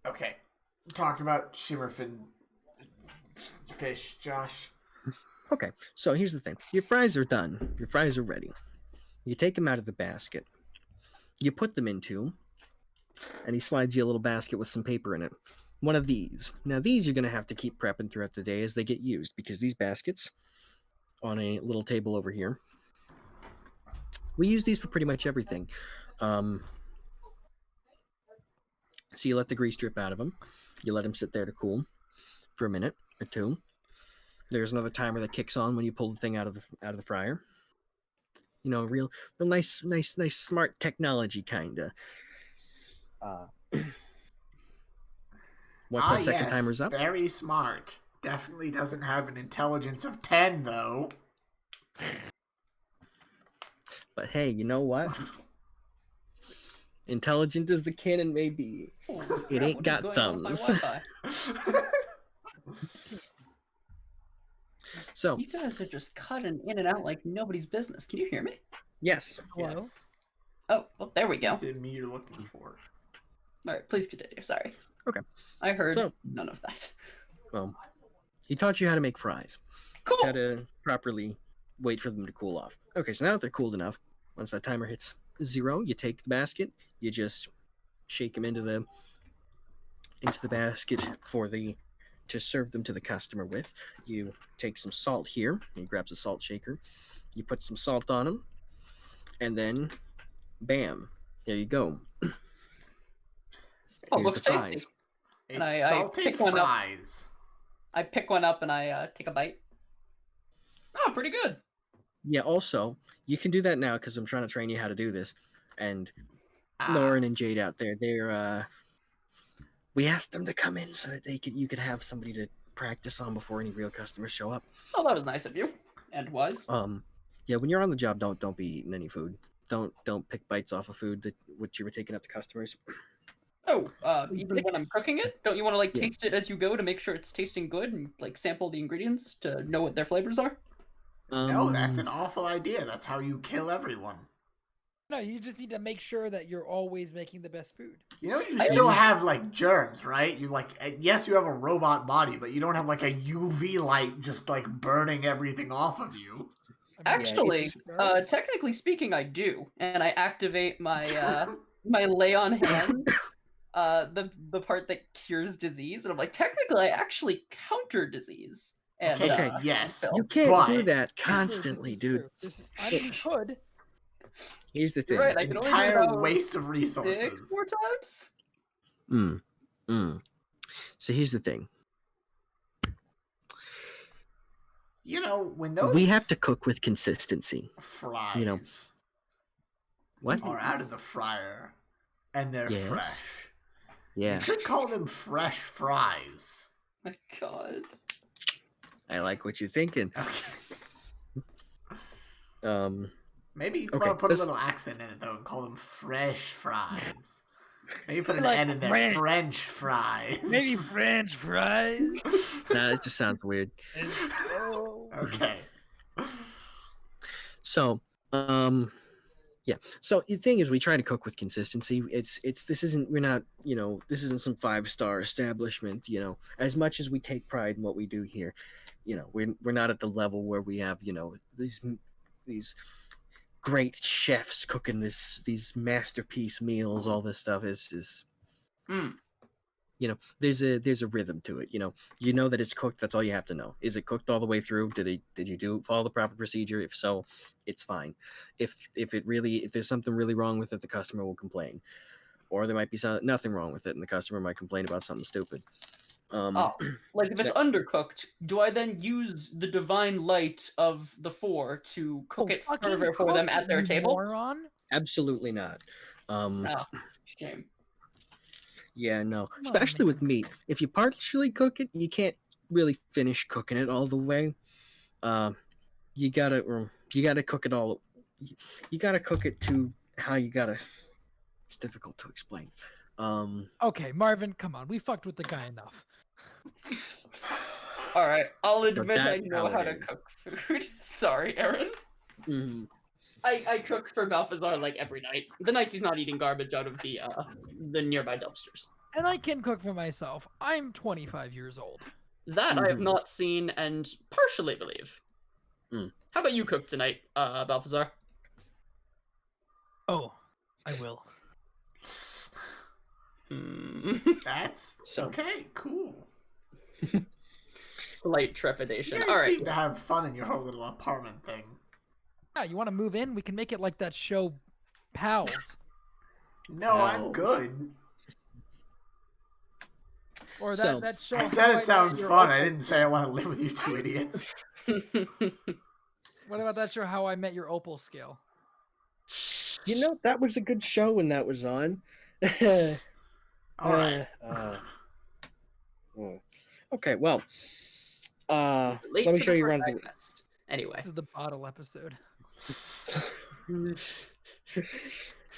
Okay. Talk about shimmerfin fish, Josh. Okay, so here's the thing. Your fries are done. Your fries are ready. You take them out of the basket. You put them into, and he slides you a little basket with some paper in it. One of these. Now, these you're going to have to keep prepping throughout the day as they get used, because these baskets on a little table over here, we use these for pretty much everything. So you let the grease drip out of them. You let them sit there to cool for a minute or two. There's another timer that kicks on when you pull the thing out of the fryer. You know, real nice, smart technology, kinda. Once that second yes, timer's up, very smart. Definitely doesn't have an intelligence of 10, though. but hey, you know what? Intelligent as the cannon may be, Holy it crap, ain't what is got going on with thumbs. my Wi-Fi? So You guys are just cutting in and out like nobody's business. Can you hear me? yes, Hello? Yes. Oh, well, there we go. Is it me you're looking for? All right, please continue. Sorry. Okay. I heard So- none of that. well, he taught you how to make fries. Cool. How to properly wait for them to cool off. Okay, so now that they're cooled enough, once that timer hits 0, you take the basket, you just shake them into the basket to serve them to the customer with. You take some salt here. He grabs a salt shaker. You put some salt on them, and then, bam, there you go. Oh, Here's looks the tasty. fries. It's I salted pick one up. fries. I pick one up and I take a bite. Oh, pretty good. Yeah. Also, you can do that now because I'm trying to train you how to do this. And Ah, Lauren and Jade out there, they're we asked them to come in so that you could have somebody to practice on before any real customers show up. Oh, that was nice of you. And was. Yeah, when you're on the job, don't be eating any food. Don't pick bites off of food that which you were taking out to customers. Oh, even when I'm cooking it, don't you want to like Yeah. taste it as you go to make sure it's tasting good and like sample the ingredients to know what their flavors are? no, that's an awful idea. That's how you kill everyone. No, you just need to make sure that you're always making the best food. You know, you still have like germs, right? You yes, you have a robot body, but you don't have like a UV light just like burning everything off of you. Actually, technically speaking, I do, and I activate my my lay on hand, the part that cures disease, and I'm like, technically, I actually counter disease. And, okay, yes, you can't do that constantly, dude. I mean, you could. Here's the thing. You're right, I can only do it entire about waste of 6 resources. more times. So here's the thing. You know, when those we have to cook with consistency. Fries, you know, what are out of the fryer, and they're fresh. Yeah, you could call them fresh fries. My God. I like what you're thinking. Okay. Maybe you want to put a little accent in it though, and call them fresh fries. Maybe put an N in there. French fries. Maybe French fries. Nah, it just sounds weird. Okay. So, yeah. So the thing is, we try to cook with consistency. This isn't some 5-star establishment. You know, as much as we take pride in what we do here, you know, we're not at the level where we have, you know, these great chefs cooking these masterpiece meals. All this stuff is you know, there's a rhythm to it. You know that it's cooked. That's all you have to know. Is it cooked all the way through? Did you follow the proper procedure? If so, it's fine. If there's something really wrong with it, the customer will complain, or there might be nothing wrong with it, and the customer might complain about something stupid. Like if it's undercooked, do I then use the divine light of the 4 to cook it further for them at their table? Moron? Absolutely not. Shame. Yeah, no. Especially with meat. If you partially cook it, you can't really finish cooking it all the way. You gotta cook it all. You gotta cook it to how you gotta. It's difficult to explain. Okay, Marvin, come on. We fucked with the guy enough. All right, I'll admit I know how to cook food. Sorry, Aaron. Mm-hmm. I cook for Balthazar like every night. The nights he's not eating garbage out of the nearby dumpsters. And I can cook for myself. I'm 25 years old. That I have not seen and partially believe. How about you cook tonight, Balthazar? Oh, I will. That's okay. Cool. Slight trepidation. You guys seem to have fun in your whole little apartment thing. Yeah, you want to move in? We can make it like that show, Pals. No, I'm good. Or that show. I said it sounds fun. I didn't say I want to live with you two idiots. What about that show, How I Met Your Opal Scale? You know, that was a good show when that was on. All right. Okay, well, let me show you around. Anyway, this is the bottle episode. Let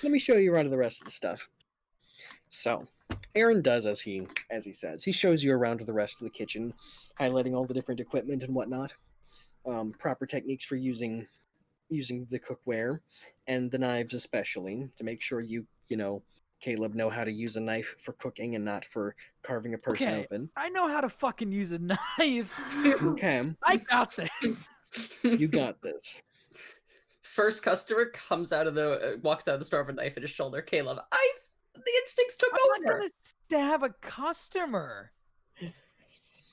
me show you around to the rest of the stuff. So, Aaron does as he says. He shows you around to the rest of the kitchen, highlighting all the different equipment and whatnot, proper techniques for using the cookware, and the knives especially, to make sure you Caleb, know how to use a knife for cooking and not for carving a person open. I know how to fucking use a knife. Okay. I got this. You got this. First customer walks out of the store with a knife at his shoulder. Caleb, the instincts took over. I'm not gonna stab a customer.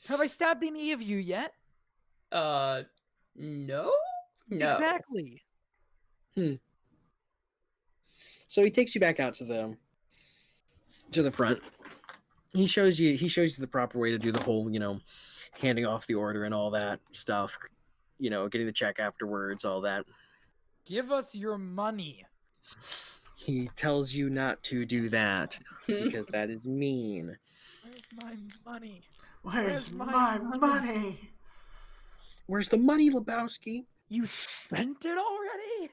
Have I stabbed any of you yet? No. Exactly. So he takes you back out to the front. He shows you the proper way to do the whole, handing off the order and all that stuff. Getting the check afterwards, all that. Give us your money. He tells you not to do that because that is mean. Where's my money? Where's my money? Where's the money, Lebowski? You spent it already?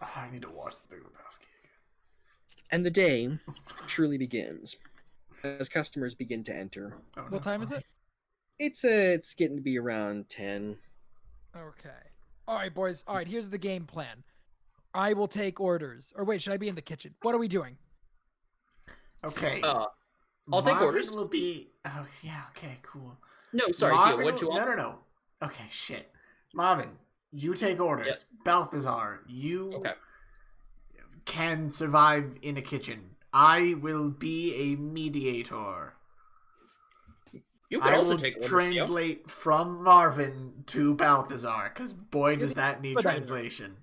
I need to watch The Big Lebowski again. And the day truly begins as customers begin to enter. What time is it? It's getting to be around 10. Okay. All right, boys. All right, here's the game plan. I will take orders. Or wait, should I be in the kitchen? What are we doing? Okay. I'll take orders. Will be. Oh yeah. Okay. Cool. No, sorry, Tio. What you want? No. Okay. Shit. Marvin, you take orders. Yep. Balthazar, you Okay. can survive in a kitchen. I will be a mediator. You can also take orders, translate from Marvin to Balthazar, because boy, does that need translation.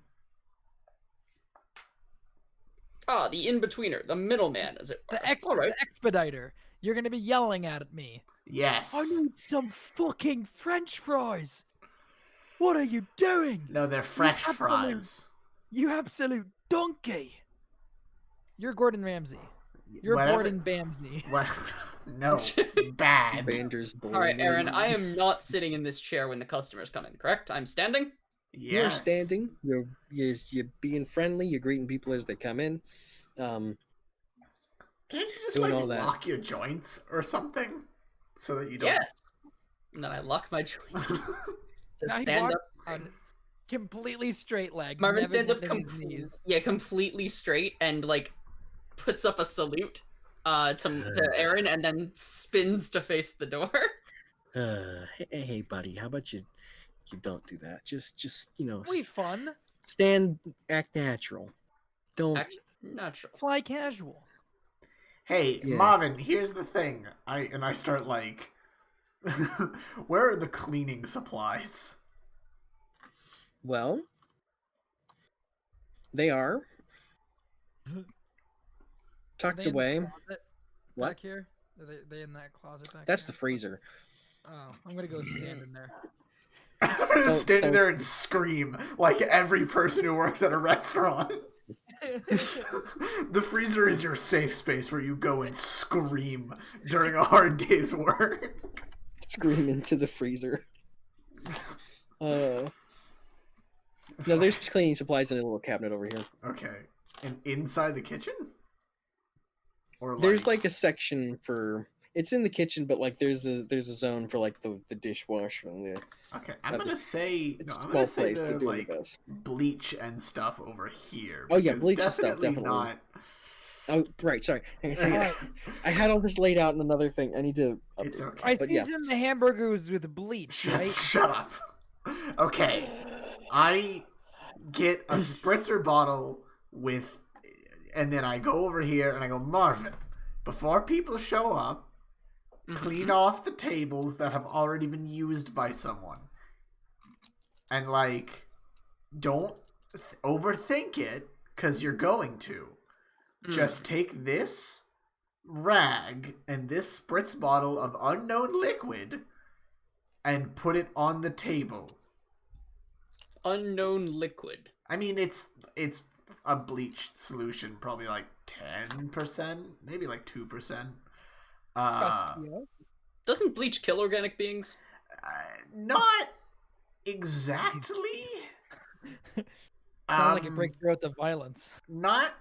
Ah, the in-betweener, the middleman, as it were. The expediter. You're going to be yelling at me. Yes. I need some fucking French fries. What are you doing? No, they're fresh fries. You absolute donkey. You're Gordon Ramsay. You're Gordon Bamsey. What? No, bad. All right, Aaron, I am not sitting in this chair when the customers come in, correct? I'm standing? Yes. You're standing. You're being friendly. You're greeting people as they come in. Can't you just like lock your joints or something so that you don't? Yes. And then I lock my joints. Now stand up. On completely straight leg. Marvin stands up completely straight and like puts up a salute to Aaron and then spins to face the door. Hey, buddy, how about you don't do that? Just We fun. Stand, act natural. Don't act natural. Fly casual. Hey, yeah. Marvin, here's the thing. I start like, where are the cleaning supplies? Well, they are tucked away. What? Back here? Are they in that closet back That's here? the freezer. Oh, I'm gonna go stand in there. I'm gonna stand in there and scream like every person who works at a restaurant. The freezer is your safe space where you go and scream during a hard day's work. Scream into the freezer. No, there's cleaning supplies in a little cabinet over here. Okay. And inside the kitchen? Or there's like a section for it's in the kitchen, but like there's a zone for like the dishwasher and the. Okay, I'm gonna say the like bleach and stuff over here. Oh yeah, bleach and stuff definitely. Not. Oh right, sorry. I had all this laid out in another thing. I need to. It's okay. I season the hamburgers with bleach. Right? Shut up. Okay, I get a spritzer bottle with, and then I go over here and I go, Marvin, before people show up. Clean off the tables that have already been used by someone. And, like, don't overthink it, because you're going to. Just take this rag and this spritz bottle of unknown liquid and put it on the table. Unknown liquid? I mean, it's a bleached solution, probably like 10%, maybe like 2%. Doesn't bleach kill organic beings? Not exactly. Sounds like it breaks out the violence. Not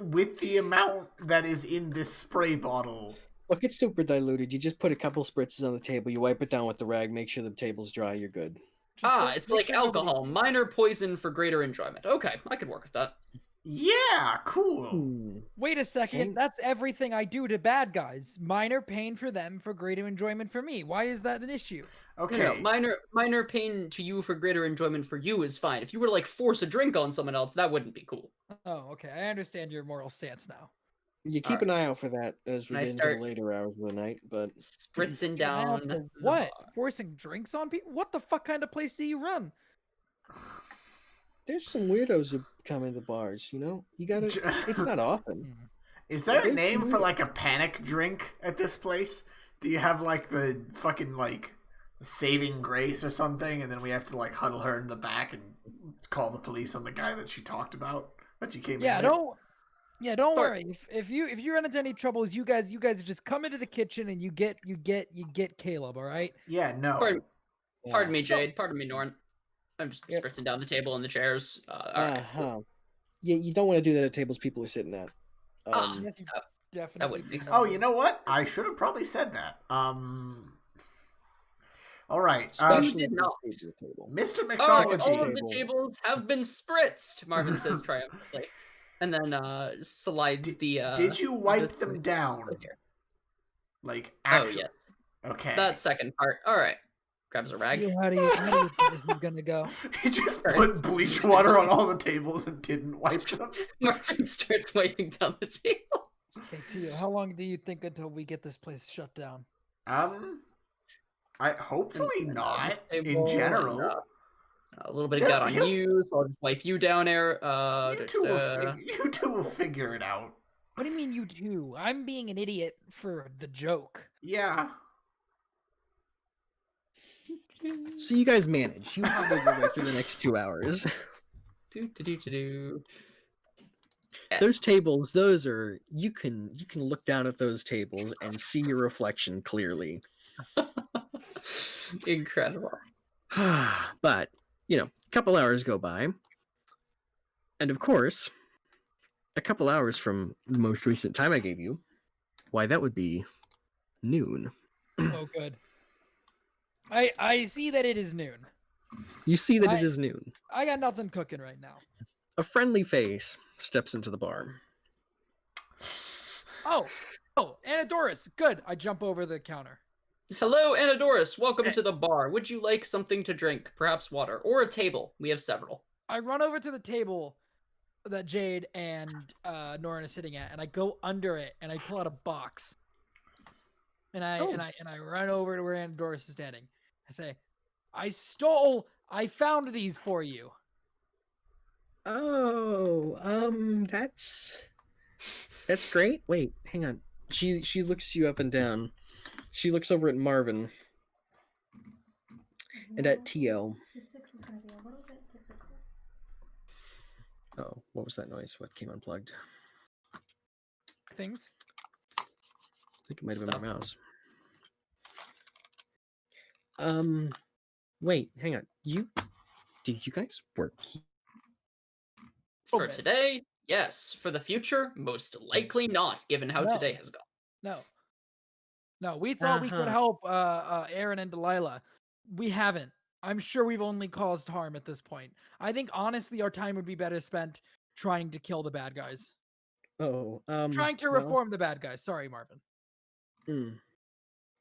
with the amount that is in this spray bottle. Look, it's super diluted. You just put a couple spritzes on the table, you wipe it down with the rag, make sure the table's dry, you're good. It's like alcohol. Minor poison for greater enjoyment. Okay, I could work with that. Yeah, cool. Wait a second. Okay. That's everything I do to bad guys. Minor pain for them for greater enjoyment for me. Why is that an issue? Okay. Minor pain to you for greater enjoyment for you is fine. If you were to like force a drink on someone else, that wouldn't be cool. Oh, okay. I understand your moral stance now. You keep an eye out for that as we get into the later hours of the night, but spritzing down. What? Forcing drinks on people? What the fuck kind of place do you run? There's some weirdos who come into bars, you know? You gotta... It's not often. Is there a name for, like, a panic drink at this place? Do you have, like, the fucking, like, saving grace or something, and then we have to, like, huddle her in the back and call the police on the guy that she talked about? That she came in with? Don't worry. If you run into any troubles, you guys just come into the kitchen and you get Caleb, all right? Yeah, no. Pardon me, Jade. Pardon me, Norn. I'm just spritzing down the table and the chairs. Right. Yeah, you don't want to do that at tables people are sitting at. Definitely. That make sense. Oh, you know what? I should have probably said that. All right, Especially did at not. this stage of the table. Mr. All of Mixology. the tables have been spritzed, Marvin says triumphantly. And then slides Did you wipe this them right down? here. Like, Oh, actually? yes. Okay. That second part. All right. Grabs a rag. How do you think this is gonna go? He just put bleach water on all the tables and didn't wipe them. Marvin starts wiping down the table. Hey, Tio, how long do you think until we get this place shut down? I hopefully not. In Table, general, and, a little bit of gut on you, so I'll just wipe you down, Air. you two will figure it out. What do you mean you two? I'm being an idiot for the joke. Yeah. So you guys manage. You hobble your way through the next 2 hours. Those tables, those are you can look down at those tables and see your reflection clearly. Incredible. But, a couple hours go by. And of course, a couple hours from the most recent time I gave you, why, that would be noon. Oh, good. I see that it is noon. You see that it is noon. I got nothing cooking right now. A friendly face steps into the bar. Oh, Anadoris. Good. I jump over the counter. Hello, Anadoris. Welcome to the bar. Would you like something to drink? Perhaps water or a table? We have several. I run over to the table that Jade and Norin are sitting at, and I go under it and I pull out a box. And I run over to where Anadoris is standing. I say, I found these for you. Oh, that's great. Wait, hang on. She looks you up and down. She looks over at Marvin and at Tio. Oh, what was that noise? What came unplugged? Things. I think it might have been my mouse. Wait, hang on. Do you guys work? For today, yes. For the future, most likely not, given how today has gone. No, we thought we could help Aaron and Delilah. We haven't. I'm sure we've only caused harm at this point. I think, honestly, our time would be better spent trying to kill the bad guys. Oh, trying to reform the bad guys. Sorry, Marvin.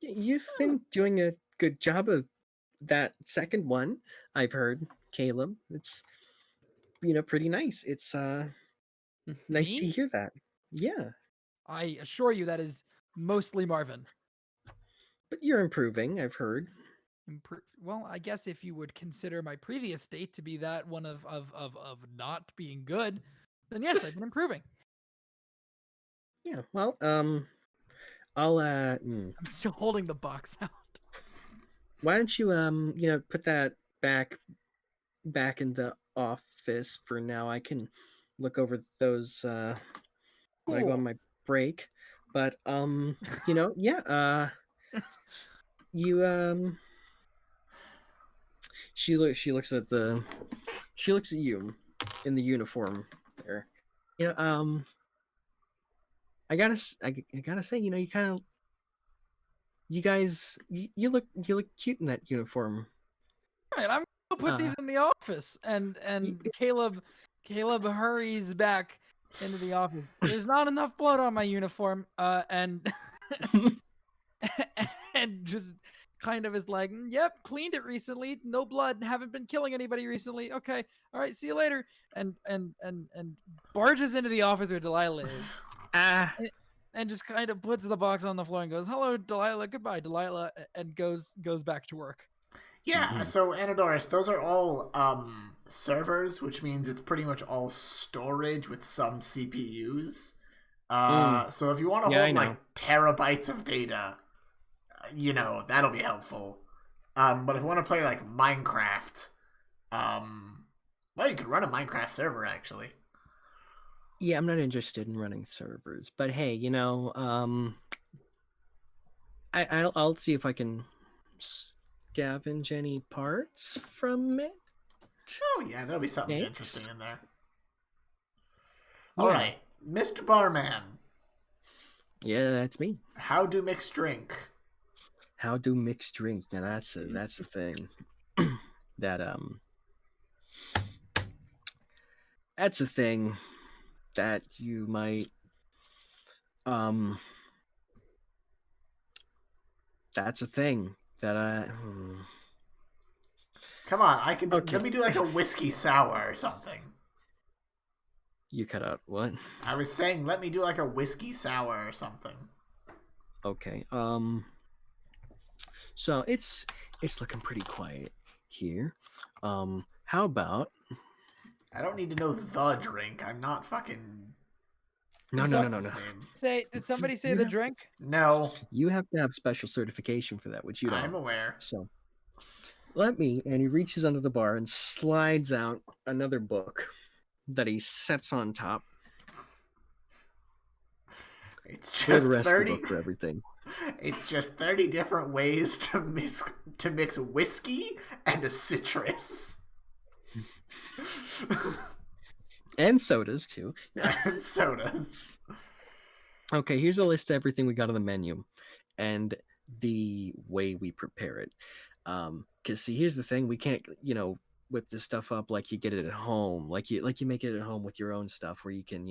You've been doing a good job of that second one, I've heard, Caleb. It's, pretty nice. It's, nice to hear that. Yeah. I assure you that is mostly Marvin. But you're improving, I've heard. Well, I guess if you would consider my previous state to be that one of not being good, then yes, I've been improving. Yeah, well, I'll I'm still holding the box out. Why don't you put that back in the office for now? I can look over those when I go on my break. But yeah, you she looks at you in the uniform there. I gotta say, you guys you look cute in that uniform. All right, I'm gonna put these in the office, and Caleb hurries back into the office. There's not enough blood on my uniform, and and just kind of is like, yep, cleaned it recently, no blood, haven't been killing anybody recently. Okay, all right, see you later. And barges into the office where Delilah is. And just kind of puts the box on the floor and goes, "Hello, Delilah. Goodbye, Delilah," and goes back to work. Yeah, so Anadoris, those are all servers, which means it's pretty much all storage with some CPUs. So if you want to hold like terabytes of data, that'll be helpful. But if you want to play like Minecraft, well, you could run a Minecraft server actually. Yeah, I'm not interested in running servers, but hey, I'll see if I can scavenge any parts from it. Oh yeah, there'll be something interesting in there. Yeah. All right, Mr. Barman. Yeah, that's me. How do mix drink? How do mixed drink? Now that's the thing. that That's a thing that you might that's a thing that Come on, I can. Okay. Let me do like a whiskey sour or something. You cut out what? I was saying, let me do like a whiskey sour or something. Okay. So it's looking pretty quiet here. How about? I don't need to know the drink. I'm not fucking. No. What's his name? Did somebody say the drink? No. You have to have special certification for that, which you don't. I'm aware. So let me. And he reaches under the bar and slides out another book that he sets on top. It's For just the rest 30 of the book for everything. It's just 30 different ways to mix whiskey and a citrus. And sodas too. And sodas. Okay, here's a list of everything we got on the menu and the way we prepare it. Because see, here's the thing: we can't, whip this stuff up like you get it at home, like you make it at home with your own stuff, where you can,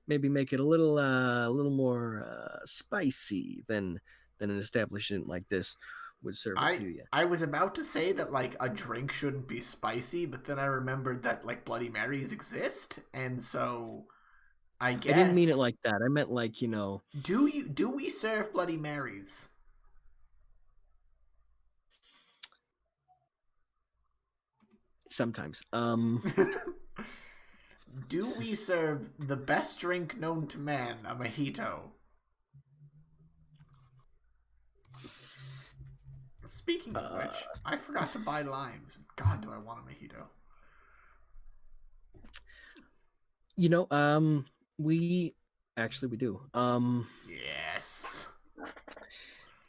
maybe make it a little more spicy than an establishment like this would serve it to you. I was about to say that like a drink shouldn't be spicy, but then I remembered that like Bloody Marys exist, and so I guess I didn't mean it like that. I meant like, Do we serve Bloody Marys? Sometimes. Do we serve the best drink known to man, a mojito? Speaking of which, I forgot to buy limes. God, do I want a mojito? We do. Yes.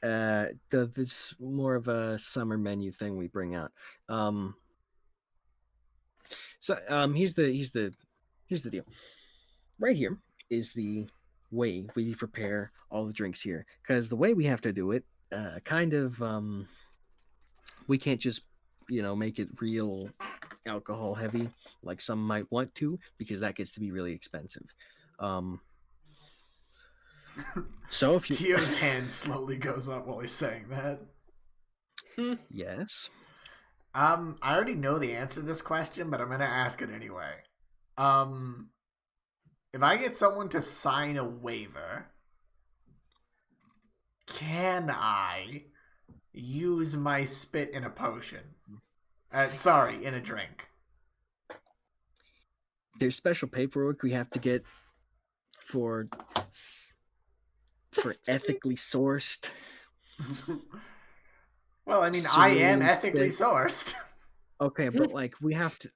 It's more of a summer menu thing we bring out. Here's the deal. Right here is the way we prepare all the drinks here, because the way we have to do it, we can't just make it real alcohol heavy like some might want to, because that gets to be really expensive. So if you Tio's hand slowly goes up while he's saying that. Yes. I already know the answer to this question, but I'm gonna ask it anyway. If I get someone to sign a waiver, can I use my spit in a potion? In a drink. There's special paperwork we have to get for ethically sourced. Well, I mean, I am ethically sourced. Okay, but like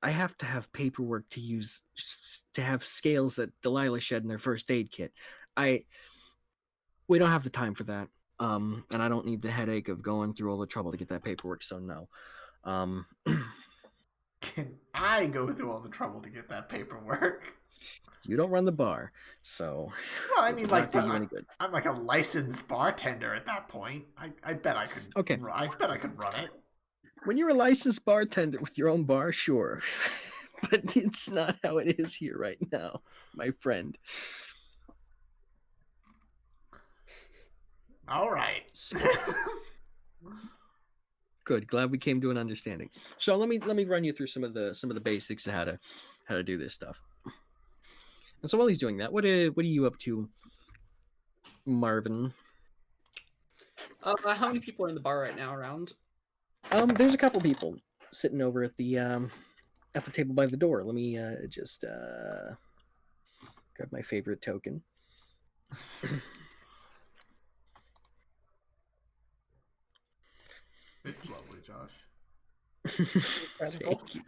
I have to have paperwork to use, to have scales that Delilah shed in their first aid kit. We don't have the time for that. And I don't need the headache of going through all the trouble to get that paperwork, so no. Can I go through all the trouble to get that paperwork? You don't run the bar, so well, I mean, like, I'm like a licensed bartender at that point. I bet I could. Okay. I bet I could run it. When you're a licensed bartender with your own bar, sure, but it's not how it is here right now, my friend. All right. Good. Glad we came to an understanding. So let me run you through some of the basics of how to do this stuff. And so while he's doing that, what are you up to, Marvin? How many people are in the bar right now around? There's a couple people sitting over at the table by the door. Let me just grab my favorite token. It's lovely, Josh. Thank you.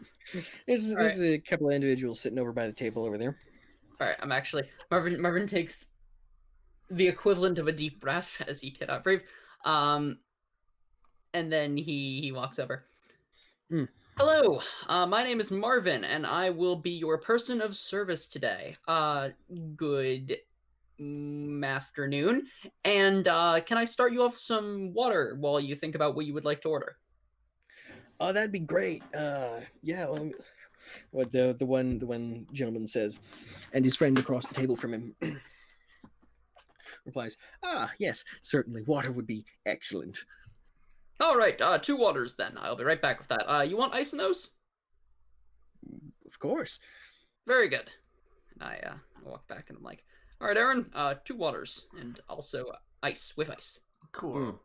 There's a couple of individuals sitting over by the table over there. All right, I'm actually Marvin takes the equivalent of a deep breath as he cannot breathe, and then he walks over. Hello, my name is Marvin, and I will be your person of service today. Good afternoon. And can I start you off with some water while you think about what you would like to order? Oh, that'd be great. Yeah. What the one gentleman says, and his friend across the table from him replies, "Ah, yes, certainly. Water would be excellent." All right, 2 waters then. I'll be right back with that. You want ice in those? Of course. Very good. And I walk back and I'm like, all right, Aaron, 2 waters and also ice with ice. Cool.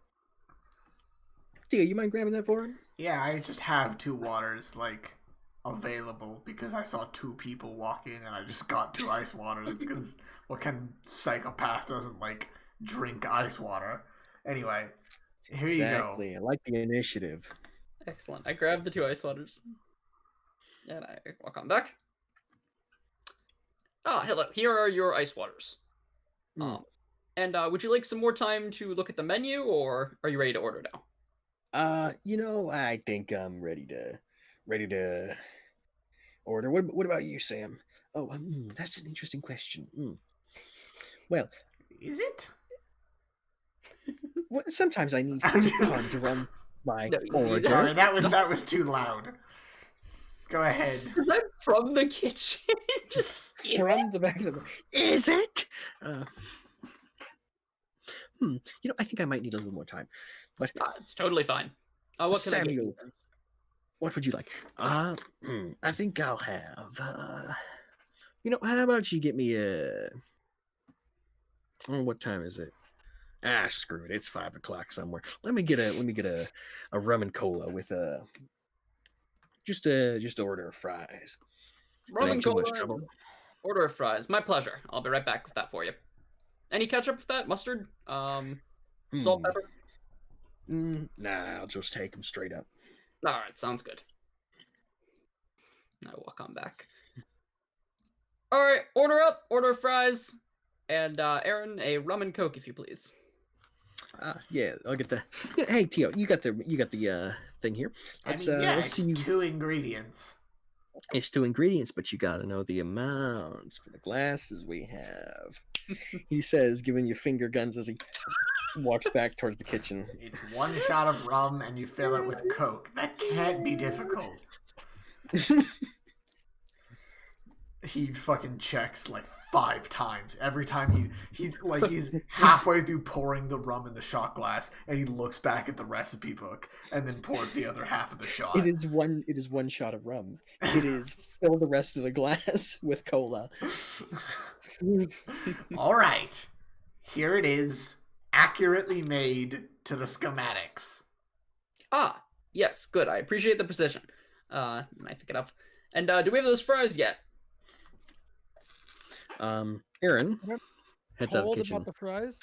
Tio, you mind grabbing that for him? Yeah, I just have 2 waters, like, available because I saw 2 people walk in and I just got 2 ice waters because what kind of psychopath doesn't, like, drink ice water? Anyway, here you go. Exactly. I like the initiative. Excellent. I grab the 2 ice waters and I walk on back. Ah, hello. Here are your ice waters. And would you like some more time to look at the menu, or are you ready to order now? I think I'm ready to order. What about you, Sam? Oh, that's an interesting question. Well, Is it? well, sometimes I need time to run my order. Sorry, that was too loud. Go ahead. I'm from the kitchen. Just From the back of the... Is it? I think I might need a little more time. But it's totally fine. What can Samuel, I get? what would you like? I think I'll have. How about you get me a? What time is it? Screw it. It's 5 o'clock somewhere. Let me get a rum and cola with a. Just order of fries. Rum and too cola. Much trouble. Order of fries. My pleasure. I'll be right back with that for you. Any ketchup with that? Mustard? Salt, pepper? Nah, I'll just take them straight up. All right, sounds good. I walk on back. All right, order fries, and Aaron, a rum and coke, if you please. Yeah, I'll get the. Yeah, hey, Tio, you got the thing here. It's 2 ingredients. It's 2 ingredients, but you gotta know the amounts for the glasses we have. He says, giving you finger guns as he walks back towards the kitchen. It's 1 shot of rum and you fill it with Coke. That can't be difficult. He fucking checks like 5 times. Every time he's halfway through pouring the rum in the shot glass and he looks back at the recipe book and then pours the other half of the shot. It is 1 shot of rum. It is fill the rest of the glass with cola. All right. Here it is, accurately made to the schematics. Ah, yes, good. I appreciate the precision. I pick it up. And do we have those fries yet? Aaron heads out of the kitchen. About the fries?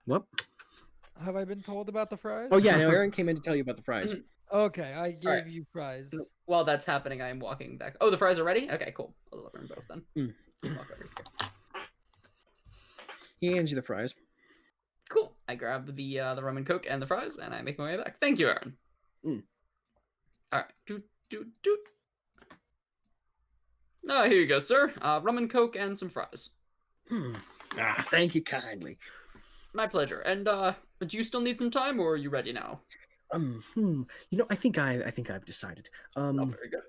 What? Have I been told about the fries? Oh yeah, no. Aaron came in to tell you about the fries. Okay, I gave you fries. While that's happening, I am walking back. Oh, the fries are ready? Okay, cool. I'll deliver them both then. Walk over here. He hands you the fries. Cool. I grab the rum and coke and the fries, and I make my way back. Thank you, Aaron. All right. Doot. Oh, here you go, sir. Rum and coke and some fries. Thank you kindly. My pleasure. And do you still need some time, or are you ready now? I think I've decided. Very good.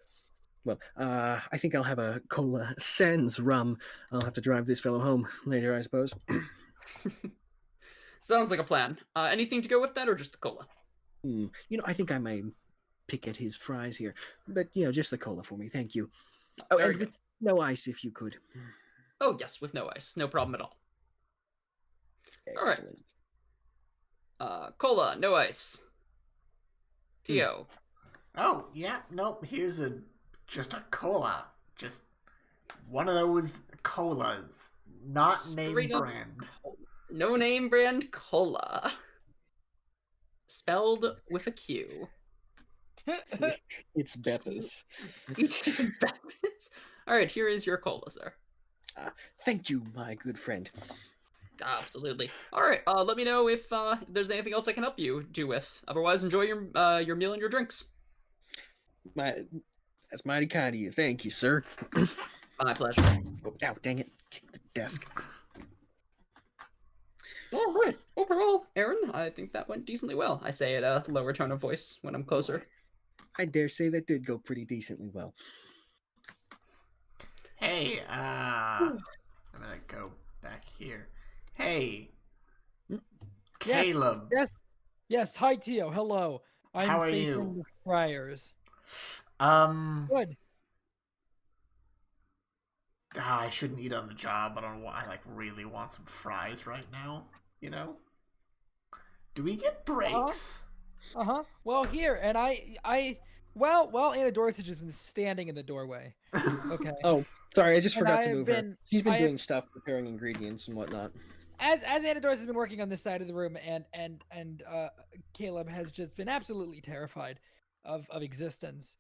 Well, I think I'll have a cola sans rum. I'll have to drive this fellow home later, I suppose. Sounds like a plan. Anything to go with that, or just the cola? I think I may pick at his fries here, but just the cola for me, thank you. Oh, and with no ice, if you could. Oh yes, with no ice, no problem at all. Excellent. All right. Cola, no ice. Tio. Oh yeah, nope. Here's just a cola, just one of those colas, not name brand. No name brand cola. Spelled with a Q. It's Beppis. All right, here is your cola, sir. Thank you, my good friend. Absolutely. All right, let me know if there's anything else I can help you do with. Otherwise, enjoy your meal and your drinks. That's mighty kind of you. Thank you, sir. My pleasure. Oh, dang it. Kick the desk. All right. Overall, Aaron, I think that went decently well. I say at a lower tone of voice when I'm closer. I dare say that did go pretty decently well. Hey, I'm gonna go back here. Hey, Caleb. Yes. Hi, Tio. Hello. I'm How are facing you? the friars. Good. I shouldn't eat on the job, but I like really want some fries right now. You know? Do we get breaks? Well, here, and well, Anadorus has just been standing in the doorway. Okay. Oh, sorry, I just And forgot I to have move her. been- She's been I have- doing stuff, preparing ingredients and whatnot. As Anadorus has been working on this side of the room, and Caleb has just been absolutely terrified of existence.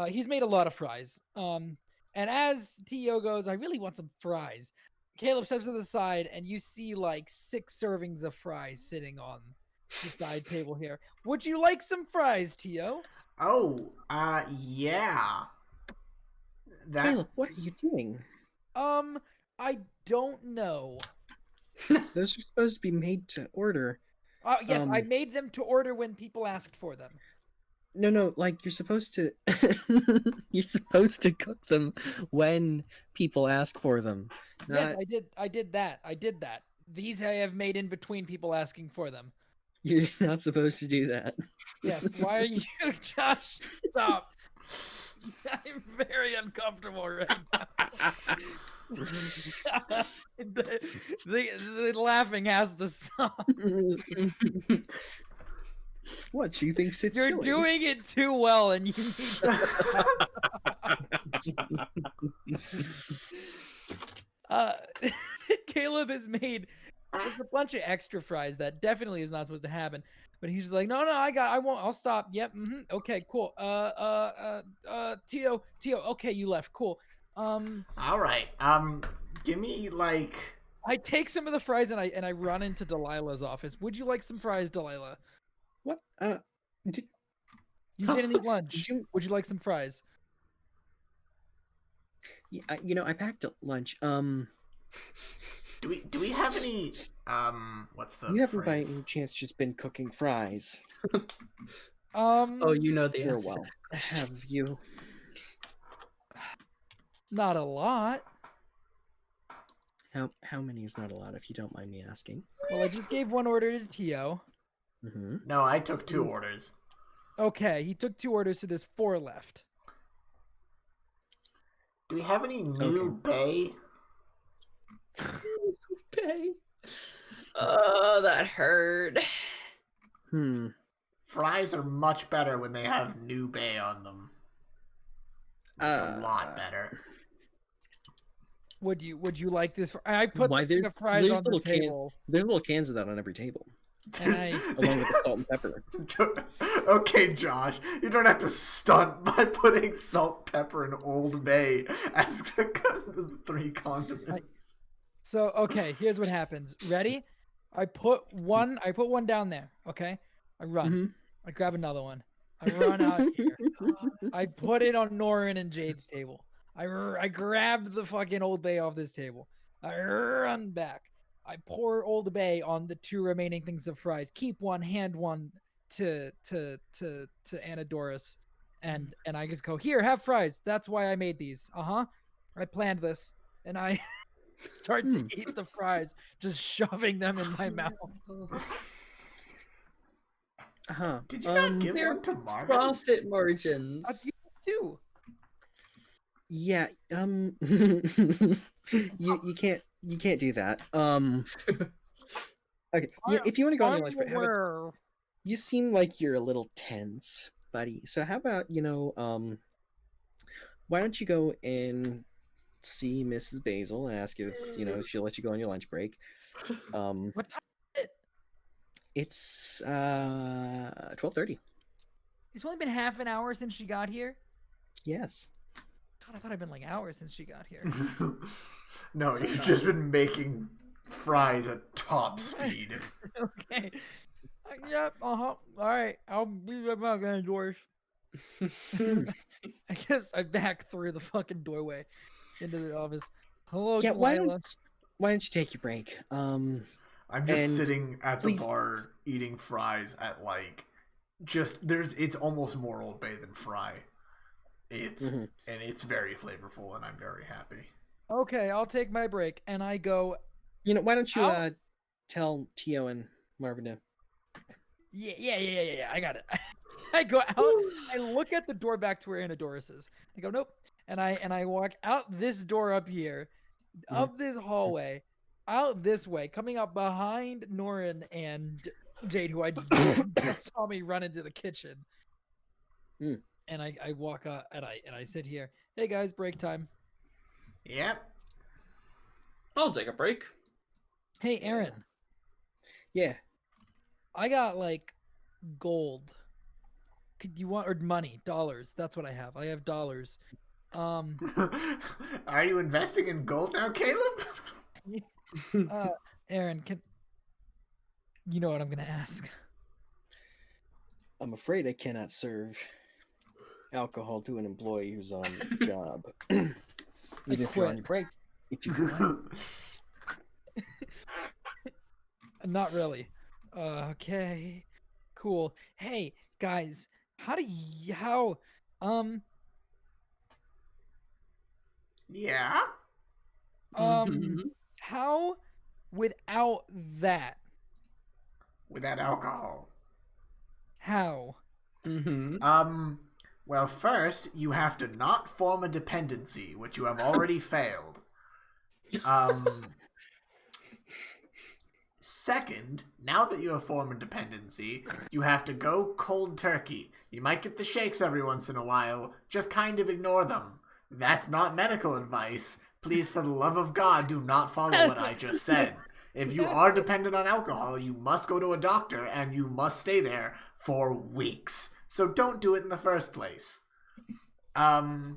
He's made a lot of fries. And as Tio goes, I really want some fries. Caleb steps to the side, and you see like 6 servings of fries sitting on the side table here. Would you like some fries, Tio? Oh, yeah. Caleb, what are you doing? I don't know. Those are supposed to be made to order. Yes, I made them to order when people asked for them. No, like you're supposed to you're supposed to cook them when people ask for them. Yes, I did that. These I have made in between people asking for them. You're not supposed to do that. Yes. Why are you, Josh? Stop. I'm very uncomfortable right now. the laughing has to stop. What, you think it's You're silly? doing it too well, and you need to stop. Caleb has made just a bunch of extra fries that definitely is not supposed to happen. But he's just like, no, I won't. I'll stop. Yep. Okay. Cool. Tio. Okay, you left. Cool. All right. Give me like. I take some of the fries and I run into Delilah's office. Would you like some fries, Delilah? What? You didn't eat lunch. Would you like some fries? I packed lunch. Do we have any? What's the? You haven't by phrase? any chance just been cooking fries? Oh, you know the For a answer. while. Have you? Not a lot. How many is not a lot, if you don't mind me asking? Well, I just gave one order to Tio. Mm-hmm. No, I took 2 orders. Okay, he took 2 orders, so there's 4 left. Do we have any new bay? Bay. Oh, that hurt. Fries are much better when they have new bay on them. A lot better. Would you like this? I put the fries on the table. There's little cans of that on every table, And along with the salt and pepper. Okay, Josh, you don't have to stunt by putting salt, pepper, and Old Bay as the 3 condiments. So okay, here's what happens. Ready? I put one down there. Okay, I run. Mm-hmm. I grab another one. I run out here. I put it on Norin and Jade's table. I grabbed the fucking Old Bay off this table. I run back. I pour Old Bay on the 2 remaining things of fries. Keep one, hand one to Anadorus, and I just go, here, have fries. That's why I made these. I planned this, and I start to eat the fries, just shoving them in my mouth. Did you not give one to Marvin? Profit margins. Too. Yeah. You can't do that. Okay. Yeah, if you want to go on your lunch break, you seem like you're a little tense, buddy. So how about why don't you go and see Mrs. Basil and ask if she'll let you go on your lunch break. What time is it? It's 12:30. It's only been half an hour since she got here. Yes. God, I thought it'd been like hours since she got here. No, you've just been making fries at top speed. Okay. Yep. All right. I'll be right back indoors. I guess I back through the fucking doorway into the office. Hello, Yeah. Delilah. Why don't you take your break? All I'm just And sitting at please- the bar eating fries at like it's almost more Old Bay than fry. It's Mhm. and it's very flavorful and I'm very happy. Okay, I'll take my break and I go. Why don't you I'll- tell Tio and Marvin to... Yeah. I got it. I go out. I look at the door back to where Anadoris is. I go, nope. And I walk out this door up here, up this hallway, out this way, coming up behind Norin and Jade, who I just saw me run into the kitchen. Mm. And I walk out and I sit here. Hey guys, break time. Yep. I'll take a break. Hey Aaron, Yeah. I got like gold. Could you want or money, dollars? That's what I have. I have dollars. Are you investing in gold now, Caleb? Aaron, you know what I'm gonna ask? I'm afraid I cannot serve alcohol to an employee who's on the job. Even if you're on quit. your break. If you can. Not really. Okay. Cool. Hey guys, Yeah. Mhm. how without that? Without alcohol. How? Well, first, you have to not form a dependency, which you have already failed. Second, now that you have formed a dependency, you have to go cold turkey. You might get the shakes every once in a while, just kind of ignore them. That's not medical advice. Please, for the love of God, do not follow what I just said. If you are dependent on alcohol, you must go to a doctor and you must stay there for weeks. So don't do it in the first place. I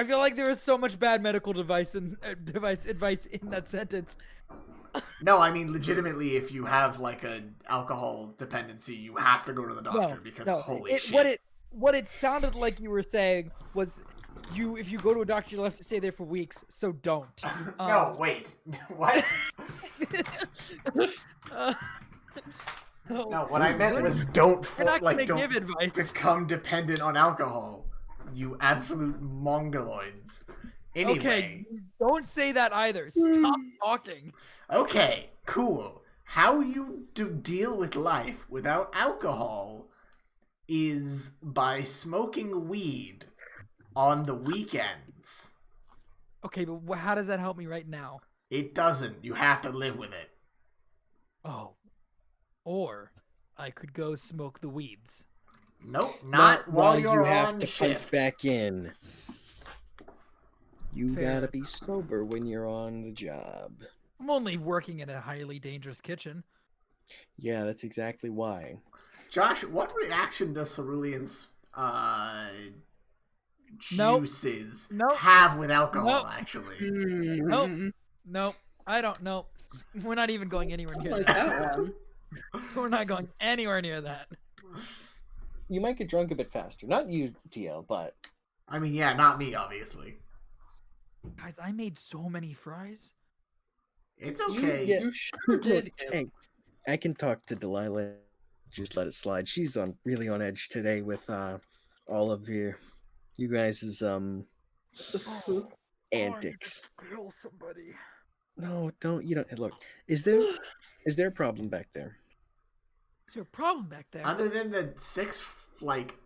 feel like there was so much bad medical advice in that sentence. No, I mean legitimately. If you have like an alcohol dependency, you have to go to the doctor because holy shit. What it sounded like you were saying was, if you go to a doctor, you'll have to stay there for weeks. So don't. No, wait. What? No, what I meant was don't We're not gonna don't give advice. become dependent on alcohol. You absolute mongoloids. Anyway. Okay, don't say that either. Stop talking. Okay, cool. How you deal with life without alcohol is by smoking weed on the weekends. Okay, but how does that help me right now? It doesn't. You have to live with it. Oh. Or I could go smoke the weeds. Nope, not while you're you have on to shift. punch back in. You Fair. gotta be sober when you're on the job. I'm only working in a highly dangerous kitchen. Yeah, that's exactly why. Josh, what reaction does Cerulean's Nope. juices Nope. have with alcohol, Nope. actually? Nope. I don't know. We're not even going anywhere near Like that. that one. We're not going anywhere near that. You might get drunk a bit faster. Not you, TL, but... I mean, yeah, not me, obviously. Guys, I made so many fries. It's okay. Yeah. You sure did. Hey, I can talk to Delilah. Just let it slide. She's really on edge today with all of you guys' antics. Kill somebody. No, don't. You don't. Look, is there a problem back there? Is there a problem back there? Other than the 6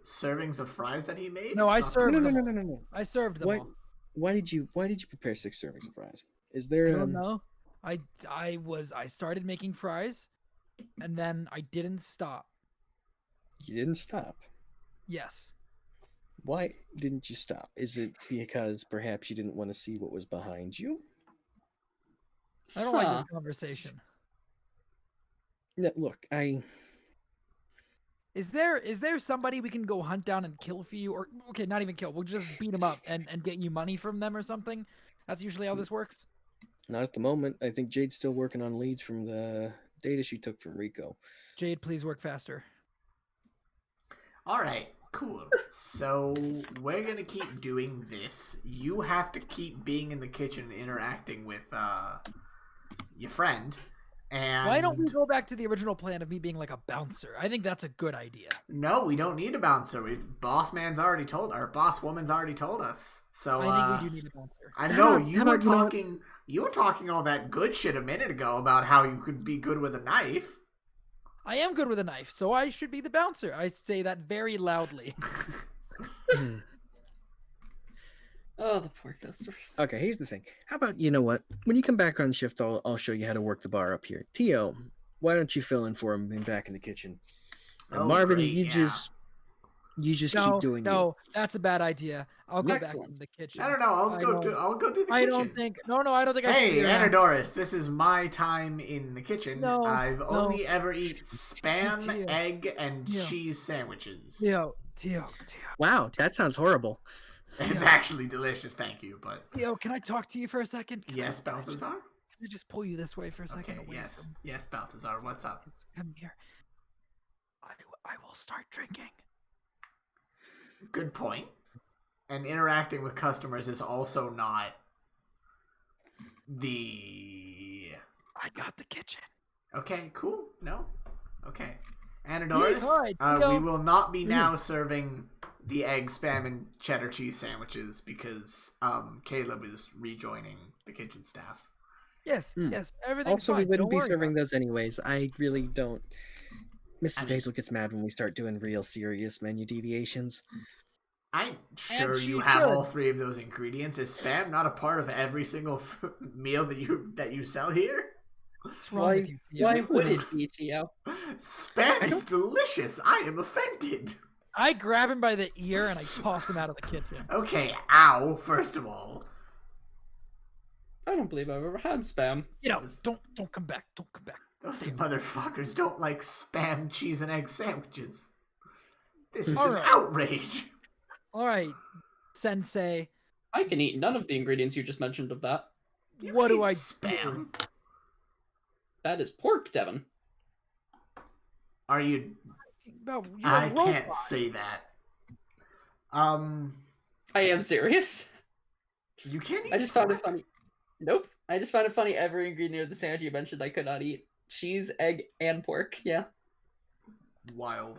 servings of fries that he made? No, I It's not- served them. No. I served them Why? all. Why did you prepare 6 servings of fries? Is there? I don't know. I started making fries, and then I didn't stop. You didn't stop. Yes. Why didn't you stop? Is it because perhaps you didn't want to see what was behind you? I don't like this conversation. No, look, Is there somebody we can go hunt down and kill for you? Or okay, not even kill. We'll just beat them up and get you money from them or something. That's usually how this works. Not at the moment. I think Jade's still working on leads from the data she took from Rico. Jade, please work faster. Alright, cool. So, we're gonna keep doing this. You have to keep being in the kitchen and interacting with your friend. And Why don't we go back to the original plan of me being like a bouncer? I think that's a good idea. No, we don't need a bouncer. Boss woman's already told us. So I think we do need a bouncer. I know you were talking. You were talking all that good shit a minute ago about how you could be good with a knife. I am good with a knife, so I should be the bouncer. I say that very loudly. Oh, the poor customers. Okay, here's the thing. How about, you know what? When you come back on shift, I'll show you how to work the bar up here. Tio, why don't you fill in for him and back in the kitchen? And Marvin, great, you just keep doing No, that's a bad idea. I'll go Excellent. back in the kitchen. I don't know. I'll go do the kitchen. I don't think. No, I don't think I should Hey, be around. Anadoris, this is my time in the kitchen. No, I've only ever eaten spam, Tio. egg, and Tio. cheese sandwiches. Tio. Wow, that sounds horrible. It's actually delicious, thank you. But Tio, can I talk to you for a second? yes, Balthazar. Can I just pull you this way for a second? Okay, yes, Balthazar. What's up? Come here. I will start drinking. Good point. And interacting with customers is also not the... I got the kitchen. Okay, cool. No? Okay. Anadoris, Tio. we will not be now serving the egg, spam, and cheddar cheese sandwiches because Caleb is rejoining the kitchen staff. Yes, everything's Also, fine. we wouldn't Don't be worry serving about those anyways. I really don't. Mrs. I mean- Basil gets mad when we start doing real serious menu deviations. I'm sure she you have should. all three of those ingredients. Is spam not a part of every single meal that you sell here? What's wrong with you, Tio? Why would it be, Tio? Spam is delicious. I am offended. I grab him by the ear and I toss him out of the kitchen. Okay, ow, first of all. I don't believe I've ever had spam. You know, don't come back. Don't come back. Those motherfuckers don't like spam, cheese, and egg sandwiches. This is All an right. outrage. All right, Sensei. I can eat none of the ingredients you just mentioned of that. What do I spam? That is pork, Devin. Are you? About I can't say that. I am serious. You can't eat I just found it pork? funny. Nope. I just found it funny every ingredient of the sandwich you mentioned I could not eat. Cheese, egg, and pork. Yeah. Wild.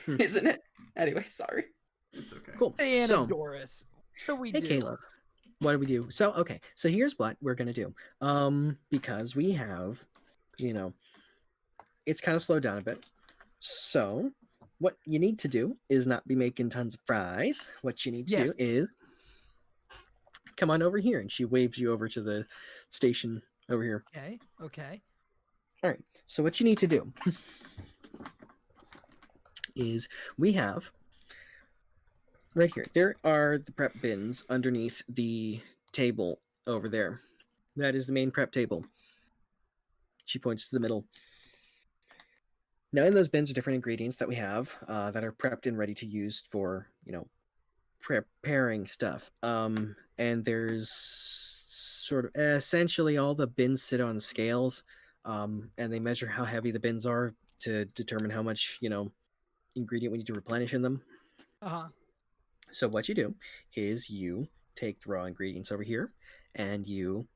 Isn't it? Anyway, sorry. It's okay. Cool. Hey, So, Doris. What do we hey, do? Caleb. What do we do? So, okay. So here's what we're going to do. Because we have, it's kind of slowed down a bit. So, what you need to do is not be making tons of fries. What you need to do is come on over here. And she waves you over to the station over here. Okay. All right. So what you need to do is we have right here. There are the prep bins underneath the table over there. That is the main prep table. She points to the middle. Now in those bins are different ingredients that we have that are prepped and ready to use for, preparing stuff. And there's sort of essentially all the bins sit on scales. And they measure how heavy the bins are to determine how much, ingredient we need to replenish in them. So what you do is you take the raw ingredients over here and you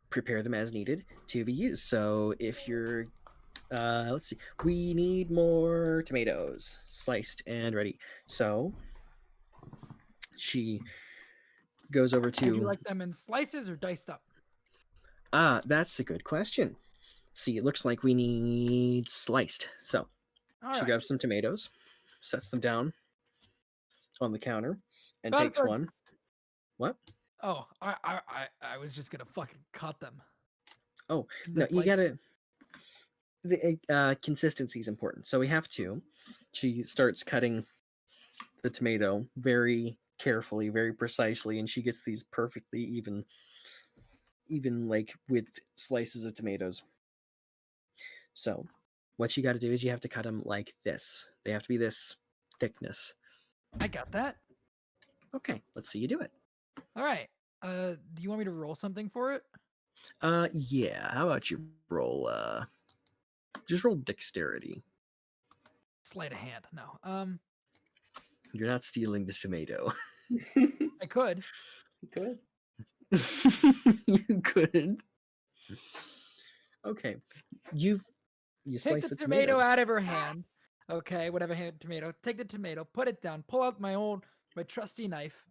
prepare them as needed to be used. So if you're, let's see, we need more tomatoes sliced and ready. So she goes over to... Would you like them in slices or diced up? That's a good question. See, it looks like we need sliced. So she grabs some tomatoes, sets them down on the counter, and takes one. What? Oh, I was just gonna fucking cut them. Oh, no, you gotta... The consistency is important. So we have to... She starts cutting the tomato very carefully, very precisely, and she gets these perfectly even like with slices of tomatoes. So what you got to do is you have to cut them like this. They have to be this thickness. I got that. Okay, let's see you do it. All right. Do you want me to roll something for it? Yeah. How about you roll? Just roll dexterity. Sleight of hand. No. You're not stealing the tomato. I could. Good. You could. Okay, you Take slice the the tomato out of her hand. Okay, whatever hand tomato. Take the tomato, put it down, pull out my trusty knife,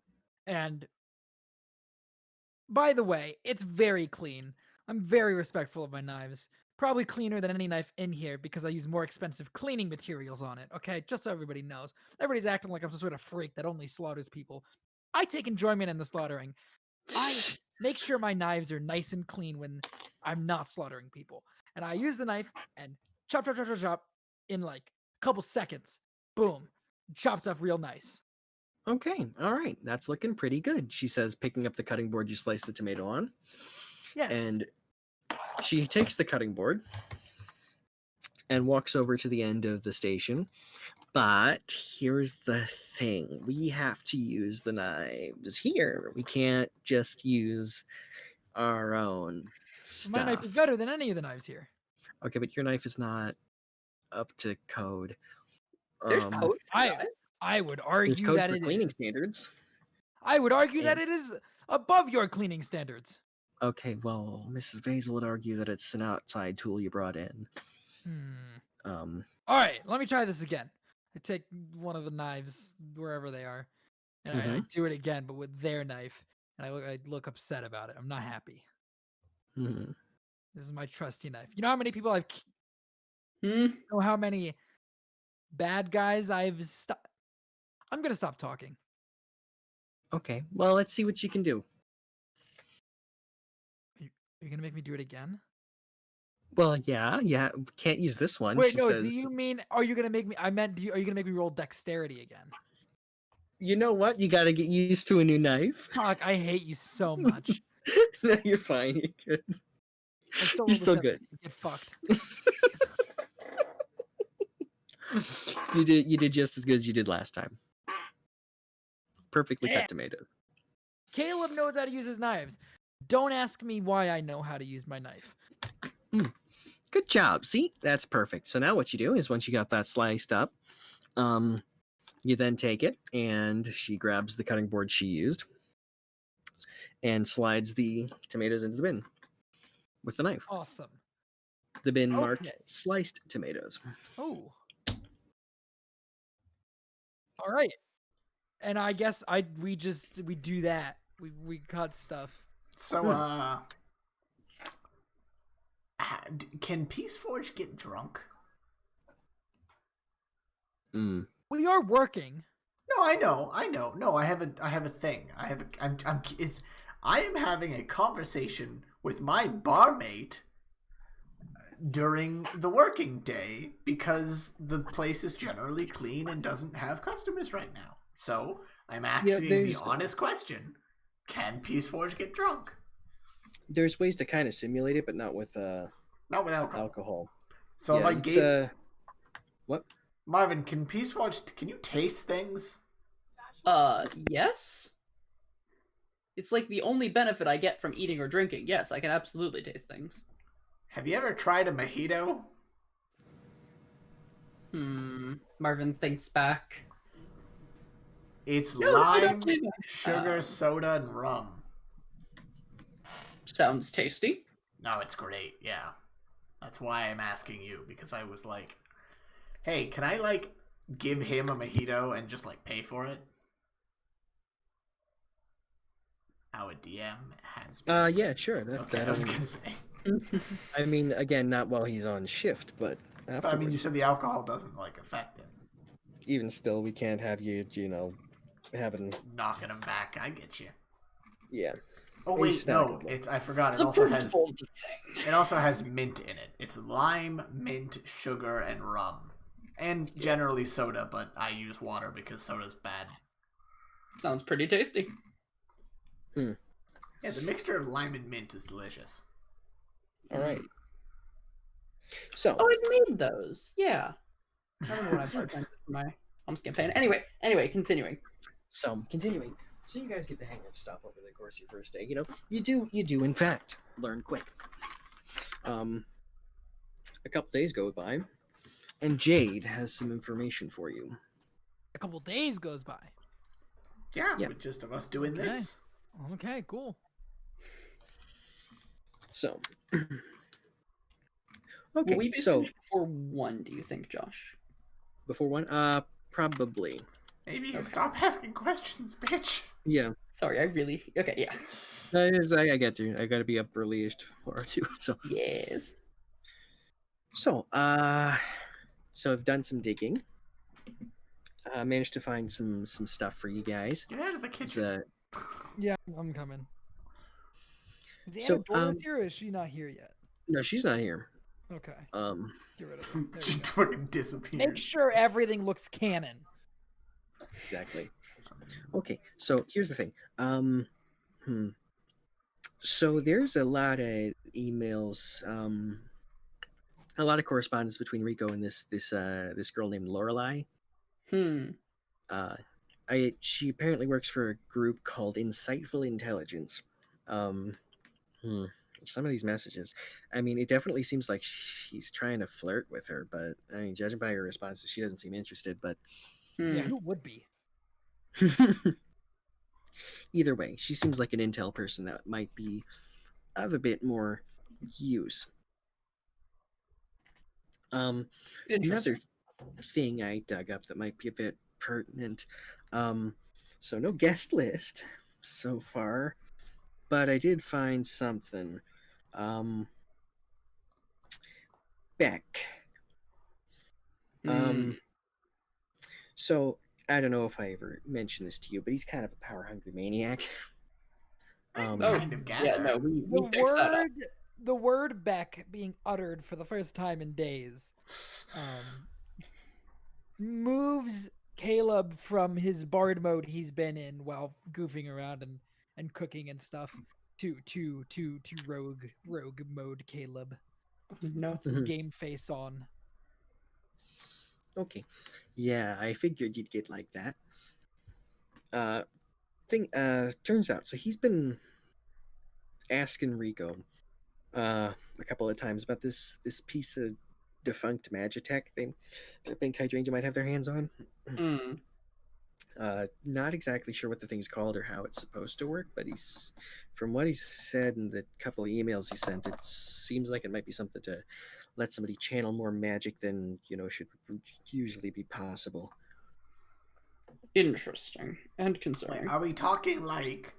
and by the way, it's very clean. I'm very respectful of my knives. Probably cleaner than any knife in here because I use more expensive cleaning materials on it. Okay, just so everybody knows. Everybody's acting like I'm some sort of freak that only slaughters people. I take enjoyment in the slaughtering. I make sure my knives are nice and clean when I'm not slaughtering people. And I use the knife and chop, chop, chop, chop, chop in like a couple seconds. Boom. Chopped up real nice. Okay, all right, that's looking pretty good, she says, picking up the cutting board you sliced the tomato on. Yes. And she takes the cutting board and walks over to the end of the station. But here's the thing. We have to use the knives here. We can't just use our own stuff. My knife is better than any of the knives here. Okay, but your knife is not up to code. There's code. I would There's argue code that for it cleaning is. standards. I would argue that And- it is above your cleaning standards. Okay, well, Mrs. Basil would argue that it's an outside tool you brought in. All right, let me try this again. I take one of the knives wherever they are, and I do it again, but with their knife. And I look upset about it. I'm not happy. Mhm. This is my trusty knife. You know how many people Hmm. you know how many bad guys I've stopped? I'm gonna stop talking. Okay, well, let's see what you can do. Are you gonna make me do it again? Well, yeah, can't use this one. Wait, She no. says, Do you mean are you gonna make me? I meant, are you gonna make me roll dexterity again? you know what? You got to get used to a new knife. Fuck, I hate you so much. No, you're fine. You're good. I still You're rolled a still good. 17. Get fucked. You did just as good as you did last time. Perfectly Yeah. cut tomatoes. Caleb knows how to use his knives. Don't ask me why I know how to use my knife. Good job. See, that's perfect. So now what you do is once you got that sliced up, you then take it and she grabs the cutting board she used and slides the tomatoes into the bin with the knife. Awesome. The bin marked Okay. sliced tomatoes. Oh. All right. And I guess we do that. We cut stuff. So, can Peaceforged get drunk? We are working. No, I know. No, I have a thing. I am having a conversation with my barmate during the working day because the place is generally clean and doesn't have customers right now. So I'm asking the honest question: can Peaceforged get drunk? There's ways to kind of simulate it, but not with alcohol. So if I gave what? Marvin, can Peaceforged, can you taste things? Yes. It's like the only benefit I get from eating or drinking. Yes, I can absolutely taste things. Have you ever tried a mojito? Marvin thinks back. It's No, lime, sugar, soda, and rum. Sounds tasty. No, it's great, yeah. That's why I'm asking you, because I was like, hey, can I, like, give him a mojito and just, like, pay for it? Our DM has been... Yeah, sure. Okay, I was gonna say. I mean, again, not while he's on shift, but afterwards. But, I mean, you said the alcohol doesn't, like, affect him. Even still, we can't have you, having... Knocking him back, I get you. Yeah. Oh, wait, no, I forgot. It also has mint in it. It's lime, mint, sugar, and rum. And generally soda, but I use water because soda's bad. Sounds pretty tasty. Yeah, the mixture of lime and mint is delicious. All right. So. Oh, I made those. Yeah. I remember when I bartended for my mom's campaign. Anyway, continuing. So, continuing. So you guys get the hang of stuff over the course of your first day. You do in fact learn quick. A couple days go by, and Jade has some information for you. A couple days goes by. Yeah, with just of us doing this. Okay, cool. So, Okay, Will we be so finished before 1, do you think, Josh? before 1, probably. Maybe you Okay. stop asking questions, bitch. Yeah. Sorry, I really... Okay, yeah. I get you. I gotta be up early-ish tomorrow too. Yes. So I've done some digging. Managed to find some stuff for you guys. Get out of the kitchen. Yeah, I'm coming. Is Anna So, Doris here, or is she not here yet? no, she's not here. Okay, Um, get rid of her. There She you go. fucking disappeared. Make sure everything looks canon. exactly. Okay, so here's the thing. So there's a lot of emails, a lot of correspondence between Rico and this girl named Lorelei. Hmm. She apparently works for a group called Insightful Intelligence. Some of these messages, I mean, it definitely seems like she's trying to flirt with her, but I mean, judging by her responses, she doesn't seem interested. But Yeah, who would be? either way, she seems like an intel person that might be of a bit more use. Another Interesting. thing I dug up that might be a bit pertinent. So no guest list so far, but I did find something. Beck. So I don't know if I ever mentioned this to you, but he's kind of a power hungry maniac. Kind of gather. Yeah, no, we The fixed that up. word Beck being uttered for the first time in days moves Caleb from his bard mode he's been in while goofing around and cooking and stuff to rogue mode Caleb. No. Puts his game face on. Okay. Yeah, I figured you'd get like that. Turns out, so he's been asking Rico a couple of times about this piece of defunct Magitech thing that I think Hydrangea might have their hands on. Not exactly sure what the thing's called or how it's supposed to work, but from what he said in the couple of emails he sent, it seems like it might be something to let somebody channel more magic than should usually be possible. Interesting and concerning. Wait, are we talking like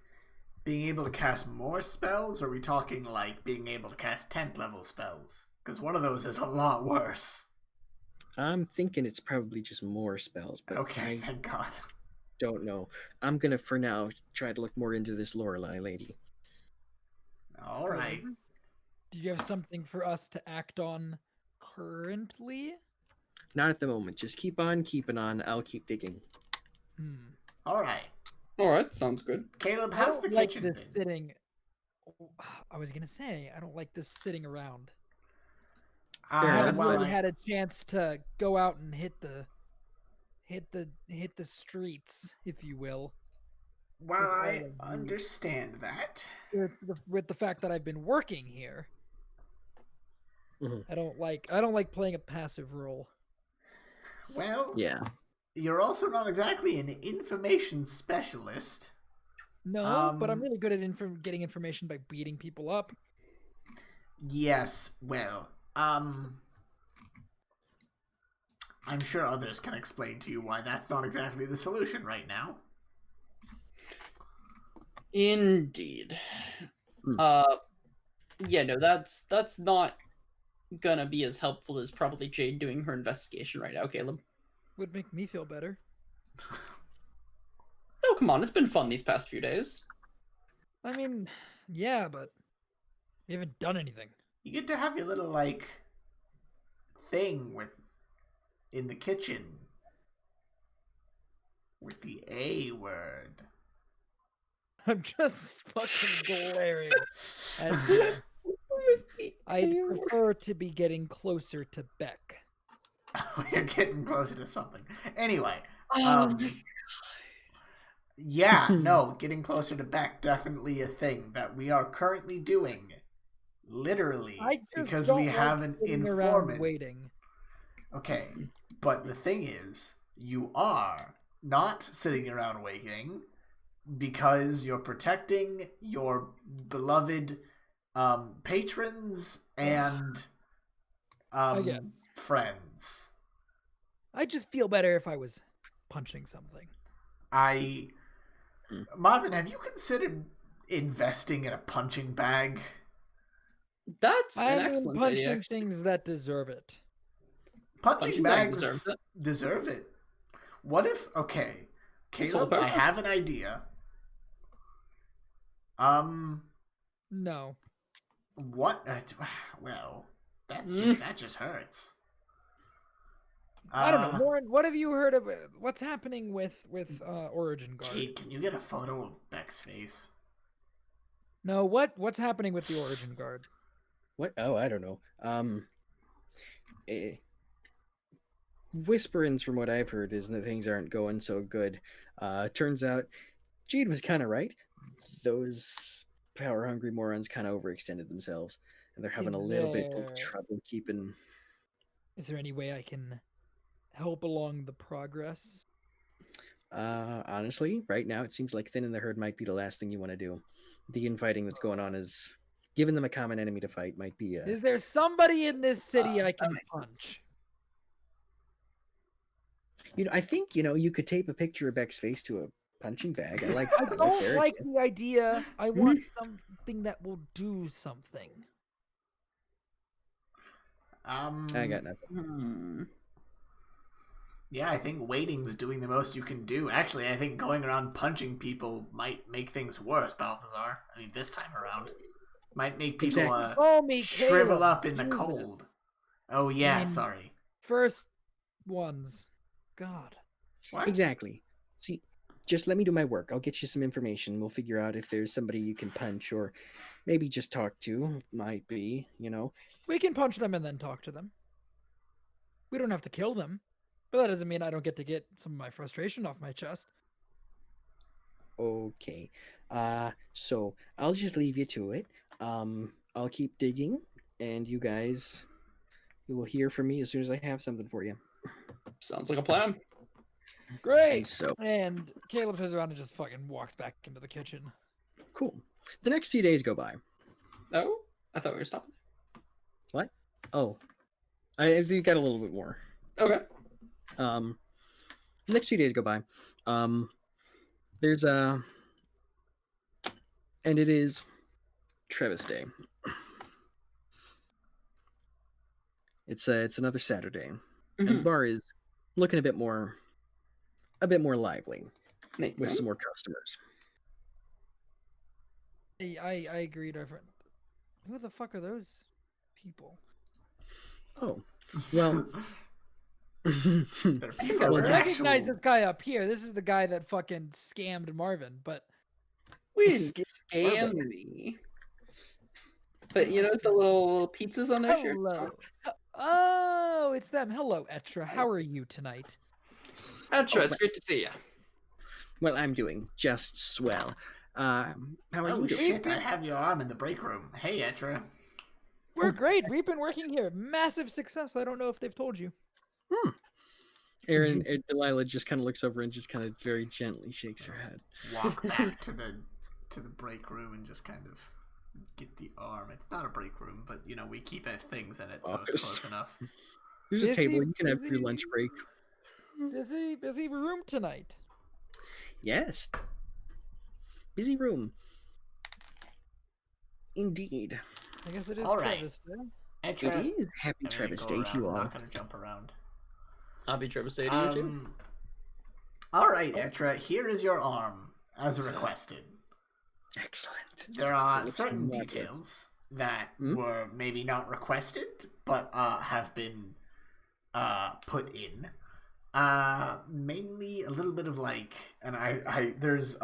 being able to cast more spells, or are we talking like being able to cast 10th level spells? Because one of those is a lot worse. I'm thinking it's probably just more spells, but okay, thank God. Don't know. I'm gonna, for now, try to look more into this Lorelei lady. All right. Do you have something for us to act on currently? Not at the moment. Just keep on keeping on. I'll keep digging. All right. All right, sounds good. Caleb, I how's don't the like kitchen this been? sitting. I was gonna say I don't like this sitting around. Fair I haven't enough, really but- had a chance to go out and hit the streets, if you will. Well, with all I of you. understand that. With the fact that I've been working here. Mhm. I don't like playing a passive role. Well, Yeah. you're also not exactly an information specialist. No, but I'm really good at getting information by beating people up. Yes, well, I'm sure others can explain to you why that's not exactly the solution right now. Indeed. Yeah, no, that's not gonna be as helpful as probably Jade doing her investigation right now, Caleb. Would make me feel better. Oh, come on, it's been fun these past few days. I mean, yeah, but we haven't done anything. You get to have your little, thing in the kitchen with the A word. I'm just fucking glaring at you. I'd prefer to be getting closer to Beck. We're getting closer to something. Anyway, Oh yeah, no, getting closer to Beck, definitely a thing that we are currently doing. Literally, I just because don't we like have an sitting around informant. waiting. Okay, but the thing is, you are not sitting around waiting because you're protecting your beloved patrons and guess. friends. I just feel better if I was punching something. Marvin, have you considered investing in a punching bag? That's an I'm excellent punching idea. things that deserve it. Punching bag bags deserve it. What if, okay, Caleb, I have an idea. No. What? Well, that just hurts. I don't know. Lauren, what have you heard of what's happening with Origin Guard? Jade, can you get a photo of Beck's face? No, what's happening with the Origin Guard? What? Oh, I don't know. Whisperings from what I've heard is that things aren't going so good. Turns out Jade was kind of right. Those power-hungry morons kind of overextended themselves, and they're having a little bit of trouble keeping... Is there any way I can help along the progress? Honestly, right now it seems like thinning the herd might be the last thing you want to do. The infighting that's going on is giving them a common enemy to fight might be... Is there somebody in this city I can punch? I think, you could tape a picture of Beck's face to a punching bag. I don't like the idea. I want something that will do something. I got nothing. Yeah, I think waiting's doing the most you can do. Actually, I think going around punching people might make things worse, Balthazar. I mean, this time around. Might make people shrivel up in the cold. Oh, yeah, sorry. First ones. God. What? Exactly. See, just let me do my work. I'll get you some information. We'll figure out if there's somebody you can punch or maybe just talk to. Might be, We can punch them and then talk to them. We don't have to kill them. But that doesn't mean I don't get to get some of my frustration off my chest. Okay. So I'll just leave you to it. I'll keep digging, and you will hear from me as soon as I have something for you. Sounds like a plan. Great. And Caleb turns around and just fucking walks back into the kitchen. Cool. The next few days go by. Oh, I thought we were stopping. What? Oh, I think got a little bit more. Okay. The next few days go by. There's and it is Trevis Day. It's another Saturday, and the bar is looking a bit more lively with some more customers. I agreed. Who the fuck are those people? Oh, well. I recognize this guy up here. This is the guy that fucking scammed Marvin, but we didn't scam me. But it's the little pizzas on their shirt. Oh, it's them. Hello, Etra. How are you tonight? Etra, it's great to see you. Well, I'm doing just swell. How are you doing? Shit, I have your arm in the break room. Hey, Etra. We're great. We've been working here. Massive success. I don't know if they've told you. Delilah just kind of looks over and just kind of very gently shakes her head. Walk back to the break room and just kind of get the arm. It's not a break room, but we keep things in it, so it's close enough. There's a table you can have for your lunch break. Busy room tonight. Yes. Busy room. Indeed. I guess it is all Trevis Day. Etra, it is Happy Trevis Day to you all. I'm not going to jump around. Happy Trevis Day to you too. All right, Etra, here is your arm, as requested. Excellent. There are certain details that were maybe not requested, but have been put in. Mainly a little bit of there's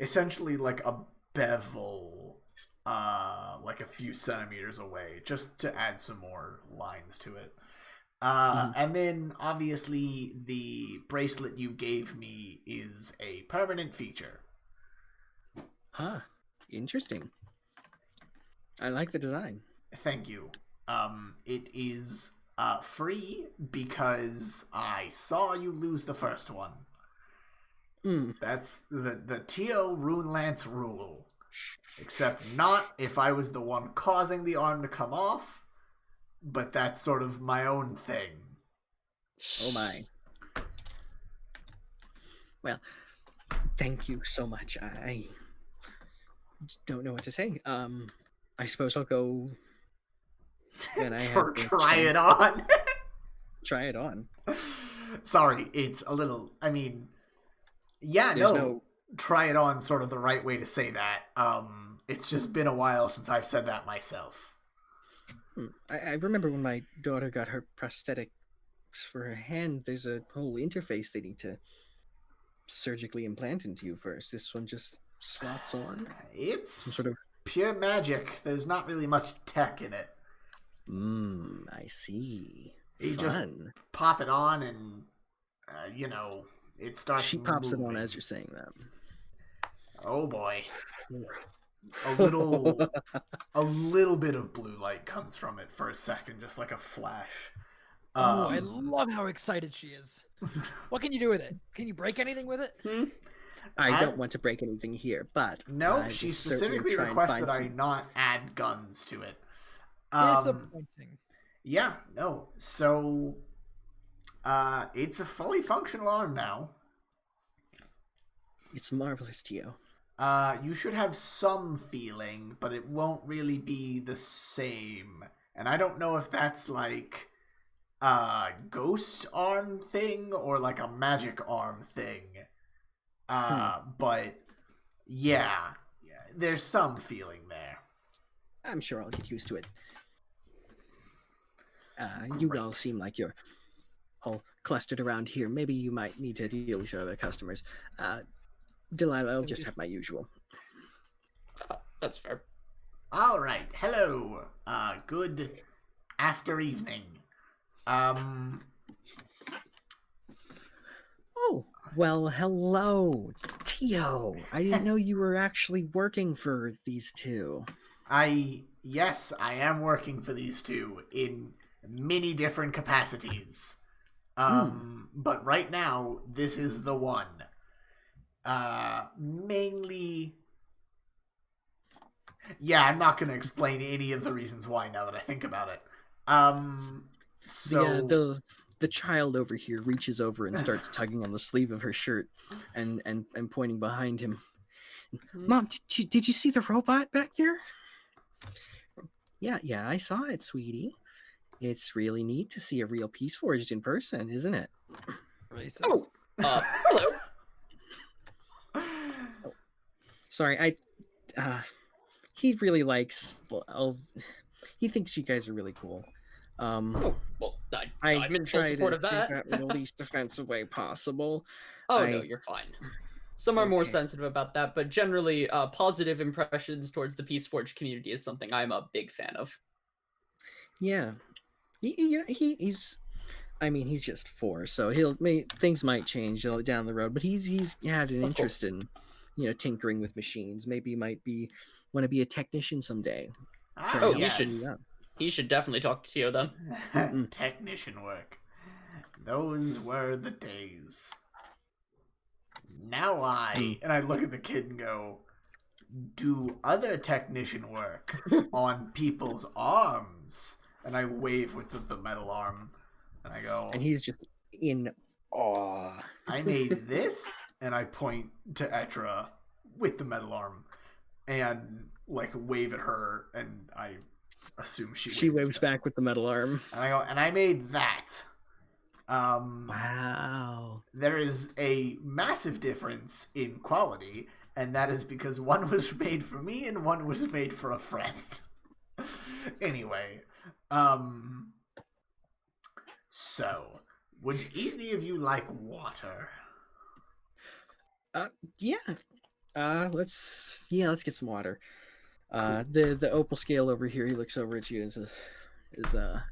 essentially like a bevel, like a few centimeters away, just to add some more lines to it. And then obviously the bracelet you gave me is a permanent feature. Huh. Interesting. I like the design. Thank you. It is free because I saw you lose the first one. That's the Tio Runelance rule. Except not if I was the one causing the arm to come off, but that's sort of my own thing. Oh my. Well, thank you so much. I don't know what to say. I suppose I'll go when I have the Try chance. it on. Try it on. Sorry, it's a little, I mean, yeah, There's no, try it on sort of the right way to say that. It's just been a while since I've said that myself. I remember when my daughter got her prosthetics for her hand, there's a whole interface they need to surgically implant into you first. This one just slots on. It's sort of pure magic. There's not really much tech in it. I see. You Fun. just pop it on and, it starts She pops moving. it on as you're saying that. Oh boy. A little bit of blue light comes from it for a second, just like a flash. I love how excited she is. What can you do with it? Can you break anything with it? I don't want to break anything here, but no, she specifically requested I not add guns to it. Disappointing. Yeah, no. So, it's a fully functional arm now. It's marvelous, Tio. You should have some feeling, but it won't really be the same. And I don't know if that's like a ghost arm thing or like a magic arm thing. But yeah, there's some feeling there. I'm sure I'll get used to it. You all seem like you're all clustered around here. Maybe you might need to deal with your other customers. Delilah, I'll just have my usual. That's fair. All right. Hello. Good after evening. Oh, well, hello, Tio. I didn't know you were actually working for these two. Yes, I am working for these two in many different capacities. But right now, this is the one. Mainly... Yeah, I'm not going to explain any of the reasons why now that I think about it. So... The child over here reaches over and starts tugging on the sleeve of her shirt and pointing behind him. Mom, did you see the robot back there? Yeah, I saw it, sweetie. It's really neat to see a real Peaceforged in person, isn't it? Racist. Hello. Sorry, he really likes. He thinks you guys are really cool. I'm in full try support to of that. say that in the least offensive way possible. No, you're fine. Some are more sensitive about that, but generally, positive impressions towards the Peaceforged community is something I'm a big fan of. Yeah, he's. I mean, he's just 4, so things might change down the road. But he's had an interest in, tinkering with machines. Maybe he might want to be a technician someday. Yes. He should definitely talk to Tio then. Technician work. Those were the days. Now and I look at the kid and go, do other technician work on people's arms. And I wave with the metal arm. And I go... And he's just in awe. I made this, and I point to Etra with the metal arm. And, wave at her, and I... assume she waves back with the metal arm. And I go, and I made that. Wow. There is a massive difference in quality, and that is because one was made for me and one was made for a friend. Anyway, so would either of you like water? Yeah. Let's get some water. Cool. The opal scale over here, he looks over at you and says, I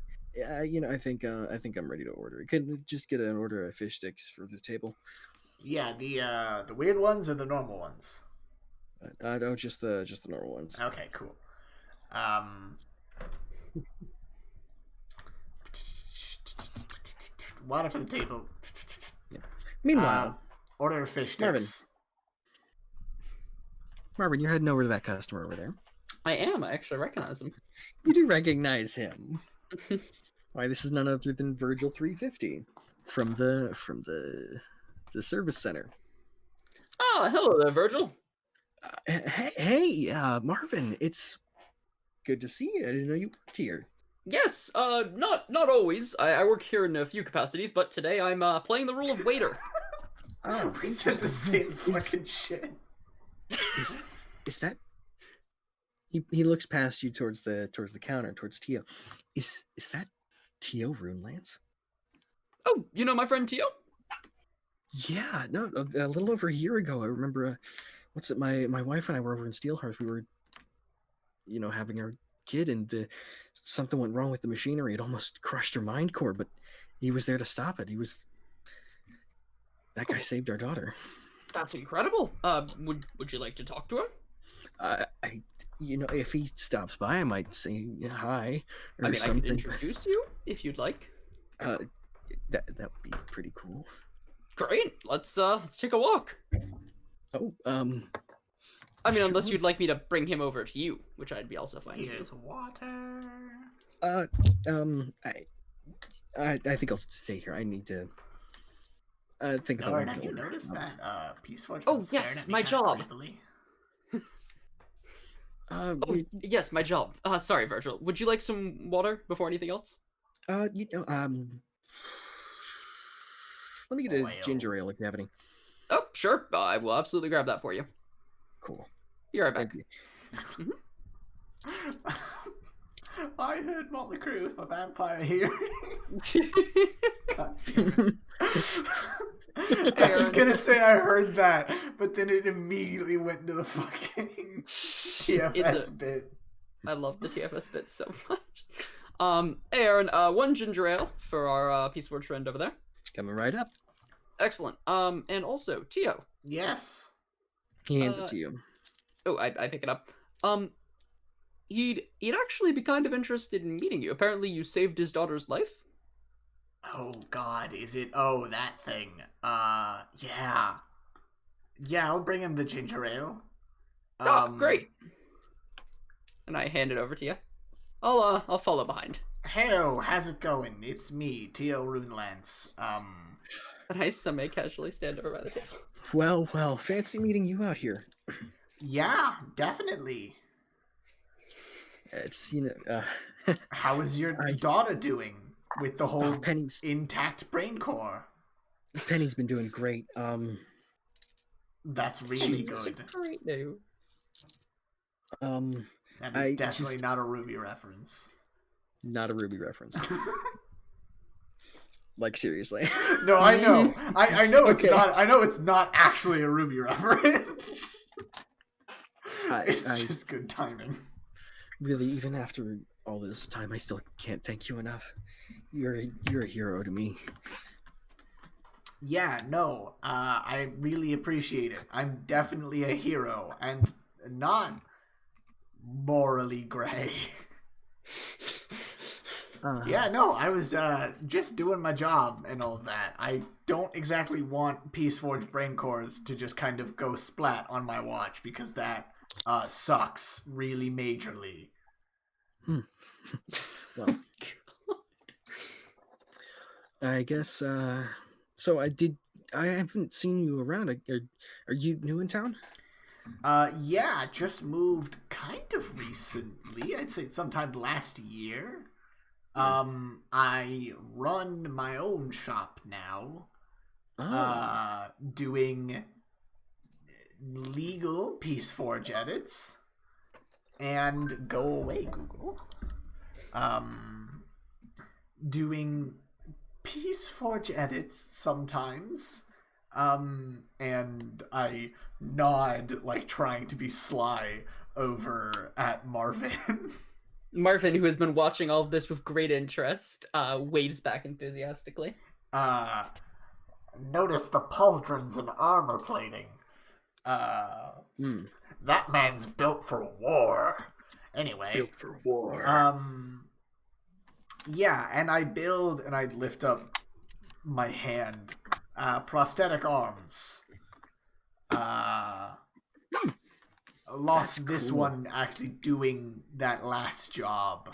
think I'm ready to order. Could just get an order of fish sticks for the table. Yeah, the weird ones or the normal ones? No, just the normal ones. Okay, cool. Water for the table. Yeah. Meanwhile, order of fish sticks. Marvin. Marvin, you're heading over to that customer over there. I am. I actually recognize him. You do recognize him. Why, this is none other than Virgil 350 from the service center. Oh, hello there, Virgil. Hey, Marvin, it's good to see you. I didn't know you worked here. Yes, not always. I work here in a few capacities, but today I'm playing the role of waiter. Oh, We said the same fucking shit. Is that? He looks past you towards the counter, towards Tio. Is that Tio Runelance? Oh, you know my friend Tio? Yeah, no, a little over a year ago, I remember. My wife and I were over in Steelhearth. We were, having our kid, and something went wrong with the machinery. It almost crushed her mind core, but he was there to stop it. That guy saved our daughter. That's incredible. Would you like to talk to him? If he stops by, I might say hi. Or I mean, something. I could introduce you if you'd like. That would be pretty cool. Great. Let's take a walk. Oh, I mean, unless you'd like me to bring him over to you, which I'd be also fine to do. Here's water. I think I'll stay here. I need to think about Lauren, what have to you order. noticed that Peaceforged? Oh, yes, my job. Oh, yes, my job. Sorry, Virgil. Would you like some water before anything else? let me get a ginger ale if you have any. Oh, sure. I will absolutely grab that for you. Cool. Be right back. Thank you. I heard Motley Crue with a vampire here. God damn it. I was gonna say I heard that, but then it immediately went into the fucking TFS bit. I love the TFS bit so much. Hey, Aaron, one ginger ale for our Peaceforged friend over there. Coming right up. Excellent. And also, Tio. Yes. He hands it to you. Oh, I pick it up. He'd actually be kind of interested in meeting you. Apparently, you saved his daughter's life. Oh God, is it? Oh, that thing. Yeah. Yeah, I'll bring him the ginger ale. Oh, great. And I hand it over to you. I'll follow behind. Hello, how's it going? It's me, Tio Runelance. And I semi-casually stand over by the table. Well, fancy meeting you out here. Yeah, definitely. It's How is your daughter doing with the whole Penny's intact brain core? Penny's been doing great. That's really good. Great news. That is definitely not a Ruby reference. Not a Ruby reference. Like, seriously. No, I know. I know it's Okay. not. I know it's not actually a Ruby reference. It's just good timing. Really, even after all this time, I still can't thank you enough. You're a hero to me. Yeah, no. I really appreciate it. I'm definitely a hero and not morally gray. Yeah, no, I was just doing my job and all of that. I don't exactly want Peaceforged brain cores to just kind of go splat on my watch because that sucks really majorly. Well, I guess. So I haven't seen you around. Are you new in town? Yeah, just moved kind of recently. I'd say sometime last year. I run my own shop now. Doing legal Peaceforged edits. And go away, Google. Doing Peaceforged edits sometimes. And I nod, like trying to be sly over at Marvin. Marvin, who has been watching all of this with great interest, waves back enthusiastically. Notice the pauldrons and armor plating. That man's built for war. Anyway. Built for war. Yeah, and I build and I lift up my hand. Prosthetic arms. lost this cool. one actually doing that last job.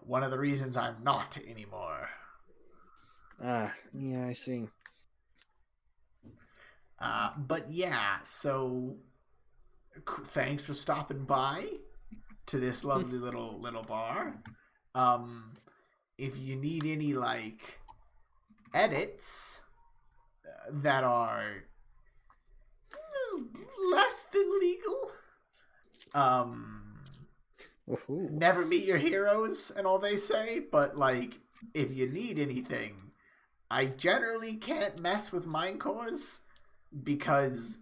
One of the reasons I'm not anymore. Yeah, I see. But yeah, so thanks for stopping by to this lovely little bar. If you need any like edits that are less than legal, Woohoo. never meet your heroes and all they say, but like if you need anything, I generally can't mess with Mindcores because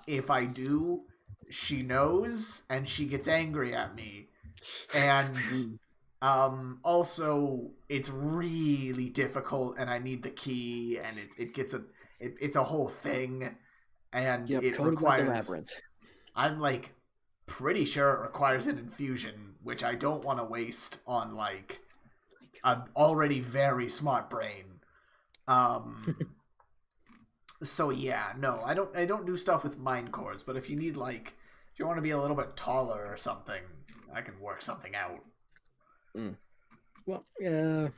if I do, she knows and she gets angry at me. And also it's really difficult and I need the key and it's a whole thing and Yep, it code like the requires labyrinth. I'm like pretty sure it requires an infusion, which I don't want to waste on like an already very smart brain. So yeah, no, I don't do stuff with mind cores, but if you need like if you want to be a little bit taller or something, I can work something out. Well, Or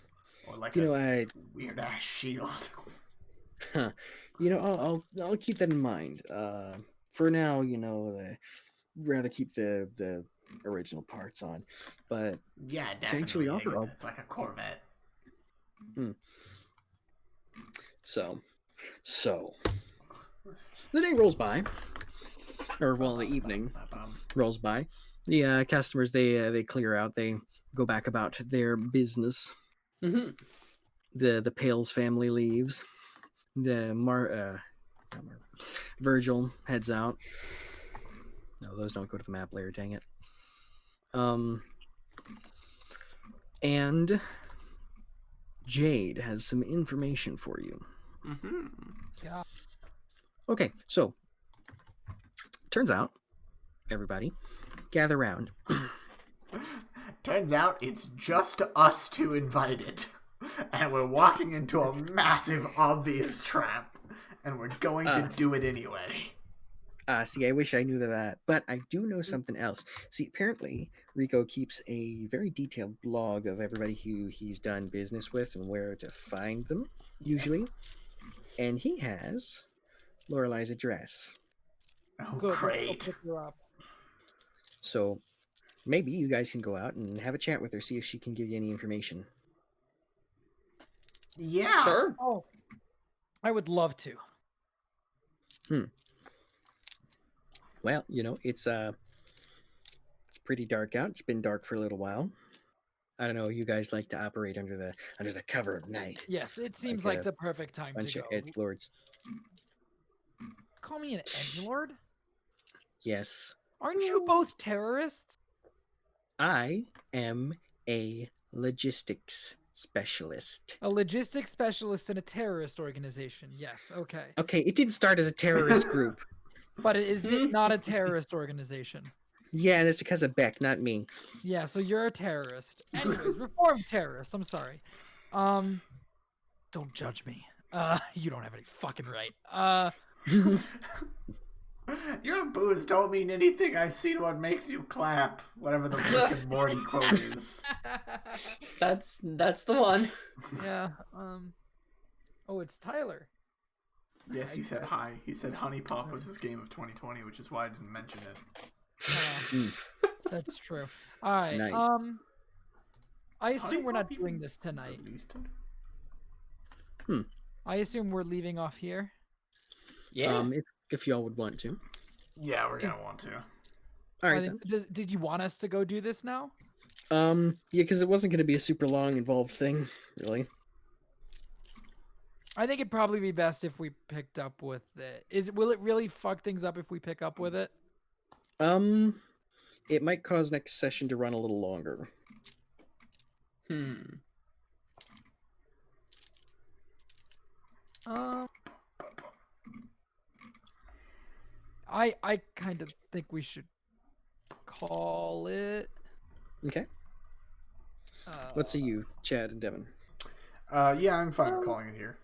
like I weird ass shield. I'll keep that in mind. For now, rather keep the original parts on, but Yeah, thanks for the definitely. offer. It's like a Corvette. So the day rolls by, or well, the evening rolls by. The customers they clear out. They go back about their business. Mm-hmm. The Pales family leaves. Virgil heads out. No, those don't go to the map layer. Dang it. And Jade has some information for you. Mm-hmm. Yeah. Okay, so turns out, everybody, gather round. Turns out it's just us two invited. And we're walking into a massive, obvious trap. And we're going to do it anyway. See, I wish I knew that, but I do know something else. See, apparently, Rico keeps a very detailed blog of everybody who he's done business with and where to find them, usually. Yes. And he has Lorelai's address. Oh, Good. great. Let's go pick her up. So maybe you guys can go out and have a chat with her, see if she can give you any information. Yeah. Sure. Oh, I would love to. Well, it's pretty dark out. It's been dark for a little while. I don't know. You guys like to operate under the cover of night. Yes, it seems like the perfect time to go. Edgelords. Call me an edgelord? Yes. Aren't you both terrorists? I am a logistics specialist. A logistics specialist in a terrorist organization. Yes, okay. Okay, it didn't start as a terrorist group. But is it not a terrorist organization? Yeah, that's because of Beck, not me. Yeah, so you're a terrorist. Anyways, reformed terrorist. I'm sorry. Don't judge me. You don't have any fucking right. Your booze don't mean anything. I've seen what makes you clap. Whatever the Rick and Morty quote is. That's the one. Yeah. Oh, it's Tyler. Yes, he said hi. He said Honey Pop was his game of 2020, which is why I didn't mention it. That's true. All right. Nice. I assume we're not doing this tonight. I assume we're leaving off here. Yeah. If y'all would want to. Yeah, we're gonna want to. All right. Did you want us to go do this now? Yeah, because it wasn't going to be a super long, involved thing, really. I think it'd probably be best if we picked up with it. Will it really fuck things up if we pick up with it? It might cause next session to run a little longer. I kind of think we should call it. Okay. What say you, Chad and Devin? Yeah, I'm fine calling it here.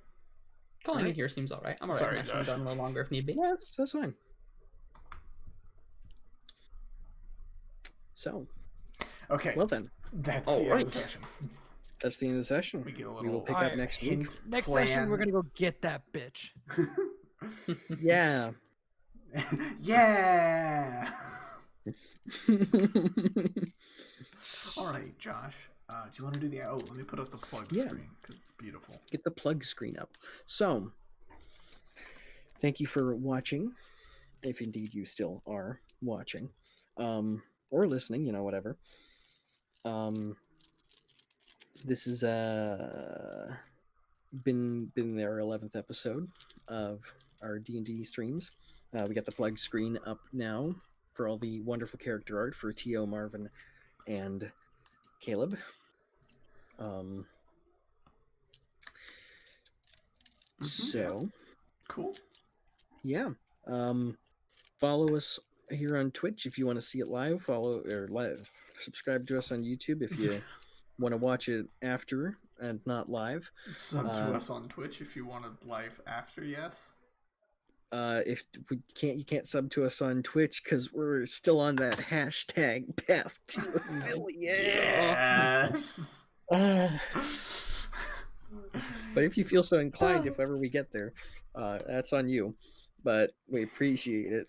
Calling it here seems alright. I'm alright. Sorry, I'm actually Josh. done a little longer if need be. Yeah, that's fine. So, Okay. well then, That's All the end of right. the session. that's the end of the session. We get a We will little pick up Alright, next week. hint. Next plan. session, we're gonna go get that bitch. Yeah. Yeah. All right, Josh. Do you want to do the? Oh, let me put up the plug screen because it's beautiful. Get the plug screen up. So, thank you for watching, if indeed you still are watching, or listening. Whatever. This has been their 11th episode of our D&D streams. We got the plug screen up now for all the wonderful character art for Tio, Marvin, and Caleb. So, Cool. yeah. Follow us here on Twitch if you want to see it live. Subscribe to us on YouTube if you want to watch it after and not live. Sub to us on Twitch if you want it live after. Yes. If you can't sub to us on Twitch because we're still on that hashtag path to affiliate. Yes. But if you feel so inclined, if ever we get there, that's on you. But we appreciate it.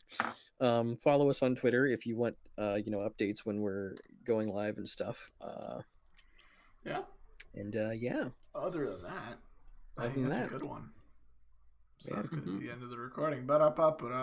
Follow us on Twitter if you want, updates when we're going live and stuff. Yeah. And yeah. Other than that, I think that's a good one. So that's going to be the end of the recording. Ba-da-ba-ba-da.